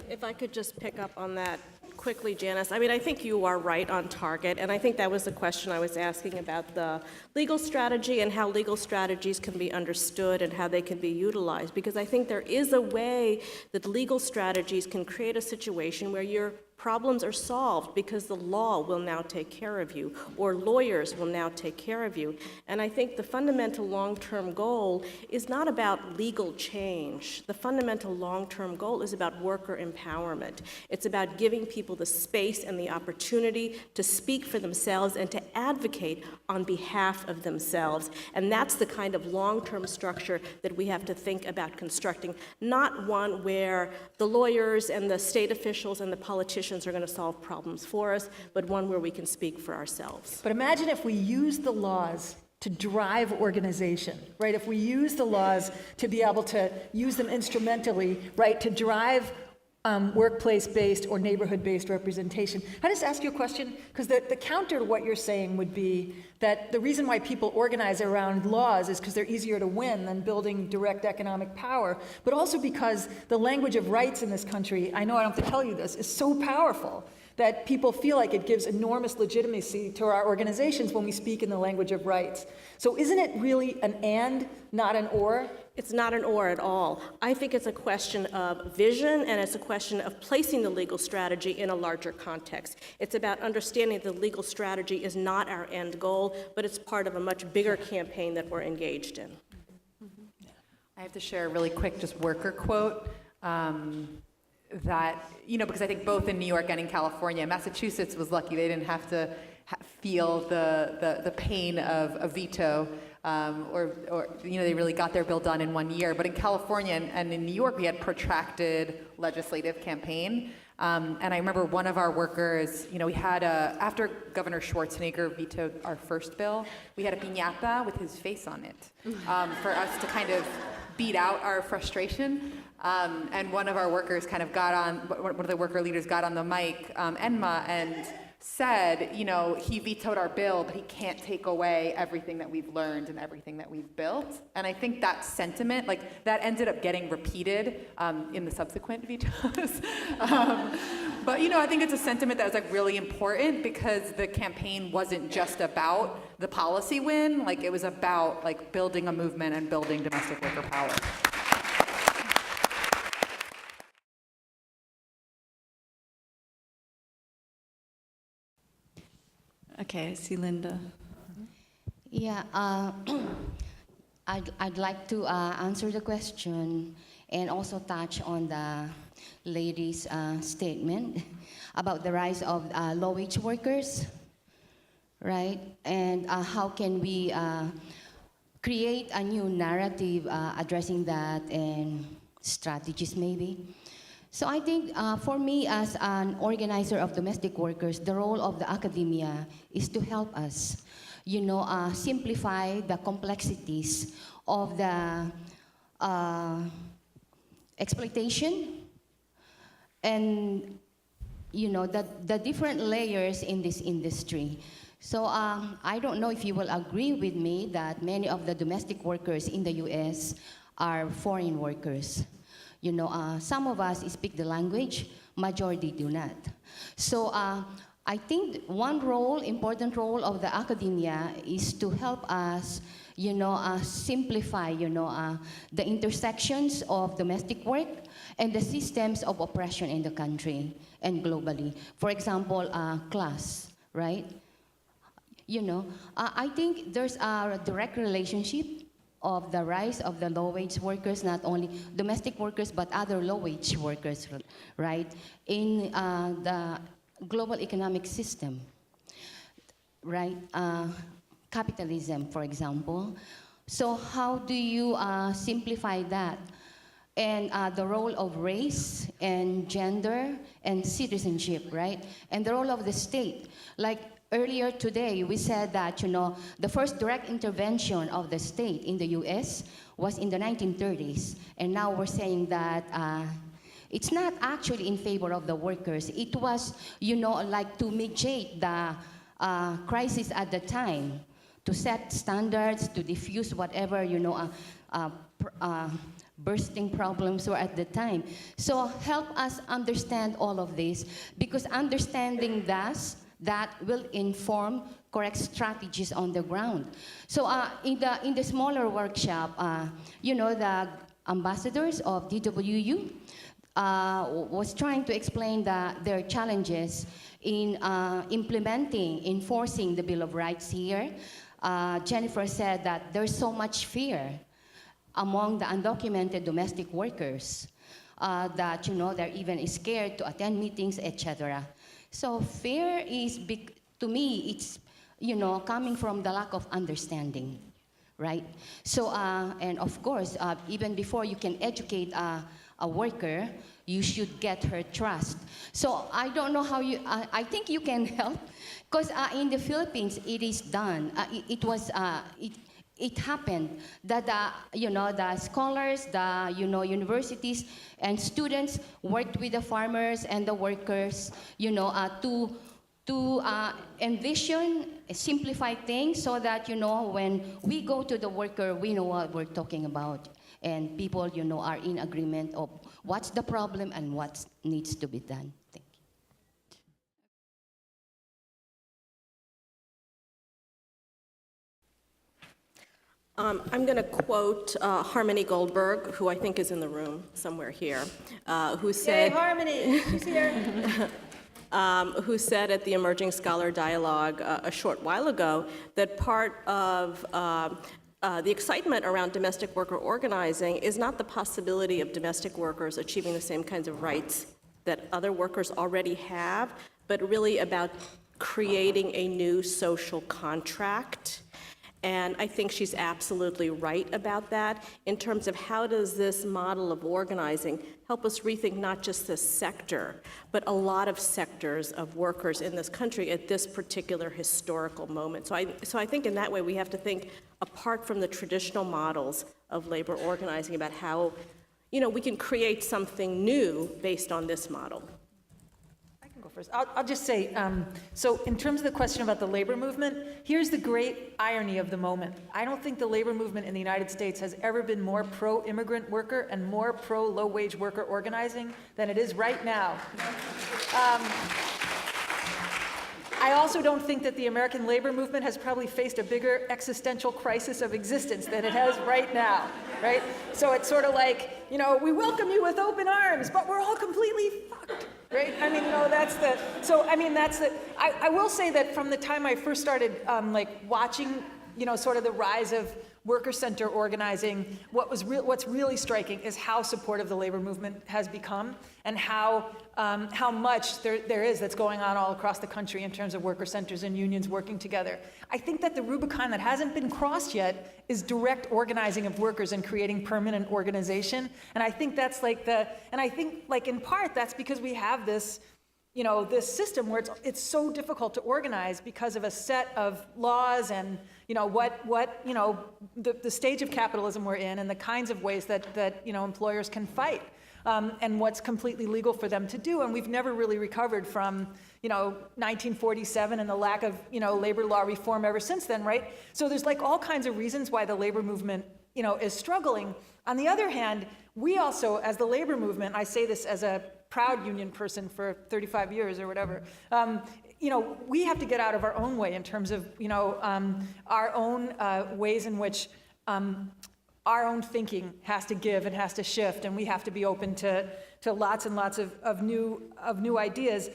If I could just pick up on that quickly, Janice. I mean, I think you are right on target, and I think that was the question I was asking about the legal strategy and how legal strategies can be understood and how they can be utilized, because I think there is a way that legal strategies can create a situation where your problems are solved because the law will now take care of you, or lawyers will now take care of you. And I think the fundamental long-term goal is not about legal change. The fundamental long-term goal is about worker empowerment. It's about giving people the space and the opportunity to speak for themselves and to advocate on behalf of themselves. And that's the kind of long-term structure that we have to think about constructing, not one where the lawyers and the state officials and the politicians are going to solve problems for us, but one where we can speak for ourselves. But imagine if we use the laws to drive organization, right? If we use the laws to be able to use them instrumentally, right, to drive workplace-based or neighborhood-based representation. I just ask you a question, because the counter to what you're saying would be that the reason why people organize around laws is because they're easier to win than building direct economic power, but also because the language of rights in this country, I know I don't have to tell you this, is so powerful that people feel like it gives enormous legitimacy to our organizations when we speak in the language of rights. So isn't it really an and, not an or? It's not an or at all. I think it's a question of vision, and it's a question of placing the legal strategy in a larger context. It's about understanding that the legal strategy is not our end goal, but it's part of a much bigger campaign that we're engaged in. I have to share a really quick just worker quote that, because I think both in New York and in California, Massachusetts was lucky they didn't have to feel the pain of a veto. Or they really got their bill done in 1 year. But in California and in New York, we had protracted legislative campaign. And I remember one of our workers, we had after Governor Schwarzenegger vetoed our first bill, we had a piñata with his face on it for us to kind of beat out our frustration. And one of our workers kind of one of the worker leaders got on the mic, Enma, and said, he vetoed our bill, but he can't take away everything that we've learned and everything that we've built. And I think that sentiment, that ended up getting repeated in the subsequent vetoes. But, I think it's a sentiment that was really important because the campaign wasn't just about the policy win, it was about building a movement and building domestic worker power. Okay, I see Linda. Yeah, I'd like to answer the question and also touch on the lady's statement about the rise of low-wage workers, right? And how can we create a new narrative addressing that and strategies maybe. So I think for me as an organizer of domestic workers, the role of the academia is to help us, simplify the complexities of the exploitation and, the different layers in this industry. So I don't know if you will agree with me that many of the domestic workers in the U.S. are foreign workers. Some of us speak the language, majority do not. So I think one important role of the academia is to help us, simplify, the intersections of domestic work and the systems of oppression in the country and globally. For example, class, right? I think there's a direct relationship of the rise of the low-wage workers, not only domestic workers, but other low-wage workers, right, in the global economic system, right? Capitalism, for example. So how do you simplify that? And the role of race and gender and citizenship, right? And the role of the state. Like earlier today, we said that, the first direct intervention of the state in the US was in the 1930s. And now we're saying that it's not actually in favor of the workers. It was, like to mitigate the crisis at the time, to set standards, to diffuse whatever, bursting problems were at the time. So help us understand all of this, because understanding that will inform correct strategies on the ground. So in the smaller workshop, the ambassadors of DWU was trying to explain their challenges in enforcing the Bill of Rights here. Jennifer said that there's so much fear among the undocumented domestic workers that, they're even scared to attend meetings, etc. So fear is, to me, it's, coming from the lack of understanding, right? So, and of course, even before you can educate a worker, you should get her trust. So I don't know how you, I think you can help, because in the Philippines, it is done. It happened that the scholars, the universities and students worked with the farmers and the workers, to envision, simplify things so that when we go to the worker, we know what we're talking about, and people are in agreement of what's the problem and what needs to be done. Thank you. I'm going to quote Harmony Goldberg, who I think is in the room somewhere here, who said, Hey, Harmony, she's here. Who said at the Emerging Scholar Dialogue a short while ago that part of the excitement around domestic worker organizing is not the possibility of domestic workers achieving the same kinds of rights that other workers already have, but really about creating a new social contract. And I think she's absolutely right about that in terms of how does this model of organizing help us rethink not just this sector, but a lot of sectors of workers in this country at this particular historical moment. So I think in that way we have to think apart from the traditional models of labor organizing about how, we can create something new based on this model. First. I'll just say, so in terms of the question about the labor movement, here's the great irony of the moment. I don't think the labor movement in the United States has ever been more pro-immigrant worker and more pro-low-wage worker organizing than it is right now. I also don't think that the American labor movement has probably faced a bigger existential crisis of existence than it has right now, right? So it's sort of like, we welcome you with open arms, but we're all completely fucked. right? I mean, no, that's the, so, I mean, that's the, I will say that from the time I first started, like, watching, you know, sort of the rise of worker center organizing, what's really striking is how supportive the labor movement has become, and how much there is that's going on all across the country in terms of worker centers and unions working together. I think that the Rubicon that hasn't been crossed yet is direct organizing of workers and creating permanent organization. And I think that's like and I think like in part that's because we have this, you know, this system where it's so difficult to organize because of a set of laws and, you know, you know, the stage of capitalism we're in and the kinds of ways that you know, employers can fight, and what's completely legal for them to do. And we've never really recovered from, you know, 1947 and the lack of, you know, labor law reform ever since then, right? So there's like all kinds of reasons why the labor movement, you know, is struggling. On the other hand, we also, as the labor movement, I say this as a proud union person for 35 years or whatever, you know, we have to get out of our own way in terms of, you know, our own ways in which our own thinking has to give and has to shift, and we have to be open to lots and lots of new ideas.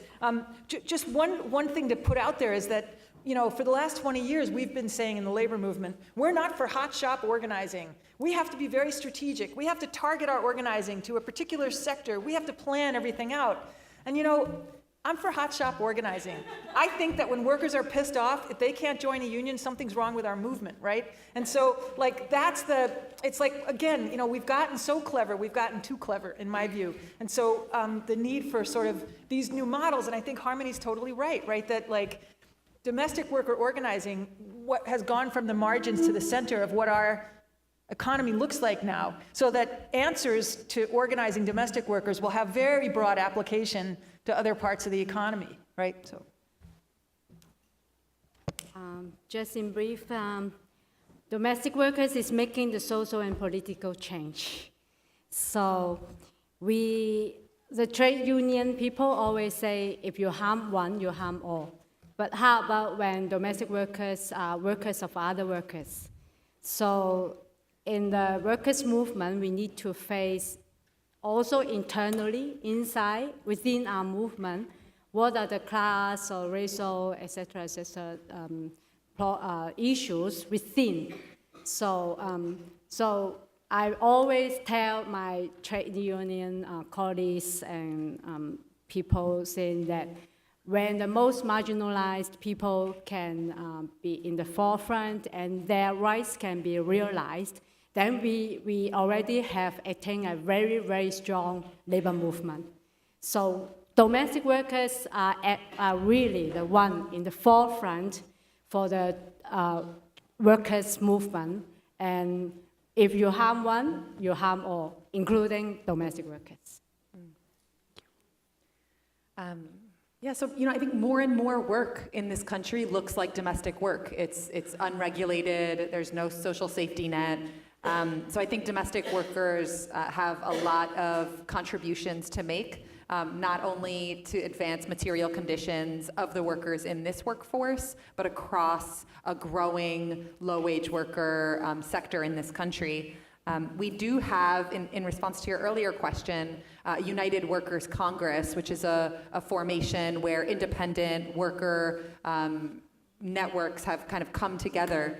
Just one thing to put out there is that, you know, for the last 20 years, we've been saying in the labor movement, we're not for hot shop organizing. We have to be very strategic. We have to target our organizing to a particular sector. We have to plan everything out. And, you know, I'm for hot shop organizing. I think that when workers are pissed off, if they can't join a union, something's wrong with our movement, right? And so, like, it's like, again, you know, we've gotten so clever, we've gotten too clever, in my view. And so the need for sort of these new models, and I think Harmony's totally right, that, like, domestic worker organizing, what has gone from the margins to the center of what our economy looks like now, so that answers to organizing domestic workers will have very broad application to other parts of the economy, right? So, just in brief, domestic workers is making the social and political change. So the trade union people always say, if you harm one, you harm all. But how about when domestic workers are workers of other workers? So in the workers' movement, we need to face also internally, inside, within our movement, what are the class or racial, et cetera, issues within. So I always tell my trade union colleagues and people saying that when the most marginalized people can be in the forefront and their rights can be realized, then we already have attained a very, very strong labor movement. So domestic workers are really the one in the forefront for the workers' movement. And if you harm one, you harm all, including domestic workers. Yeah, so, you know, I think more and more work in this country looks like domestic work. It's unregulated, there's no social safety net. So I think domestic workers have a lot of contributions to make, not only to advance material conditions of the workers in this workforce, but across a growing low-wage worker sector in this country. We do have, in response to your earlier question, United Workers Congress, which is a formation where independent worker networks have kind of come together.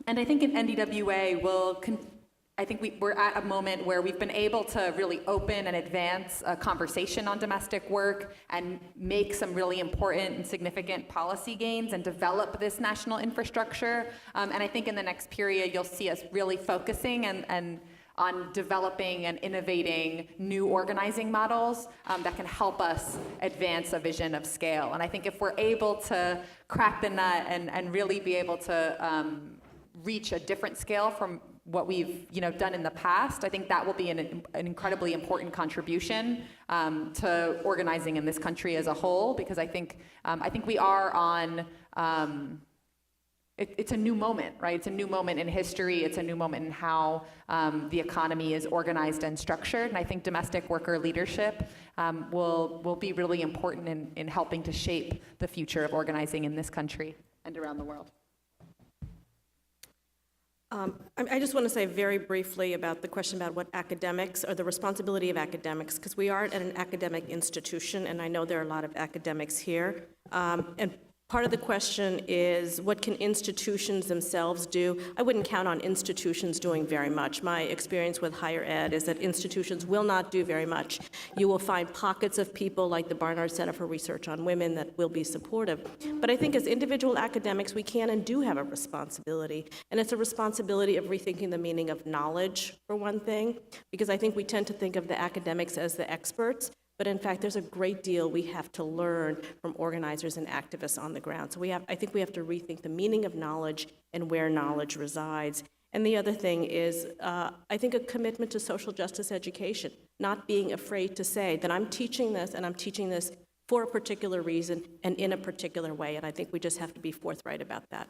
And I think in NDWA, we're at a moment where we've been able to really open and advance a conversation on domestic work and make some really important and significant policy gains and develop this national infrastructure. And I think in the next period, you'll see us really focusing and on developing and innovating new organizing models that can help us advance a vision of scale. And I think if we're able to crack the nut and really be able to reach a different scale from what we've done in the past, I think that will be an incredibly important contribution to organizing in this country as a whole, because I think we are on, it's a new moment, right? It's a new moment in history. It's a new moment in how the economy is organized and structured. And I think domestic worker leadership will be really important in helping to shape the future of organizing in this country and around the world. I just want to say very briefly about the question about what academics, or the responsibility of academics, because we are at an academic institution, and I know there are a lot of academics here. And part of the question is, what can institutions themselves do? I wouldn't count on institutions doing very much. My experience with higher ed is that institutions will not do very much. You will find pockets of people like the Barnard Center for Research on Women that will be supportive. But I think as individual academics, we can and do have a responsibility. And it's a responsibility of rethinking the meaning of knowledge, for one thing, because I think we tend to think of the academics as the experts. But in fact, there's a great deal we have to learn from organizers and activists on the ground. So I think we have to rethink the meaning of knowledge and where knowledge resides. And the other thing is, I think a commitment to social justice education, not being afraid to say that I'm teaching this, and I'm teaching this for a particular reason and in a particular way. And I think we just have to be forthright about that.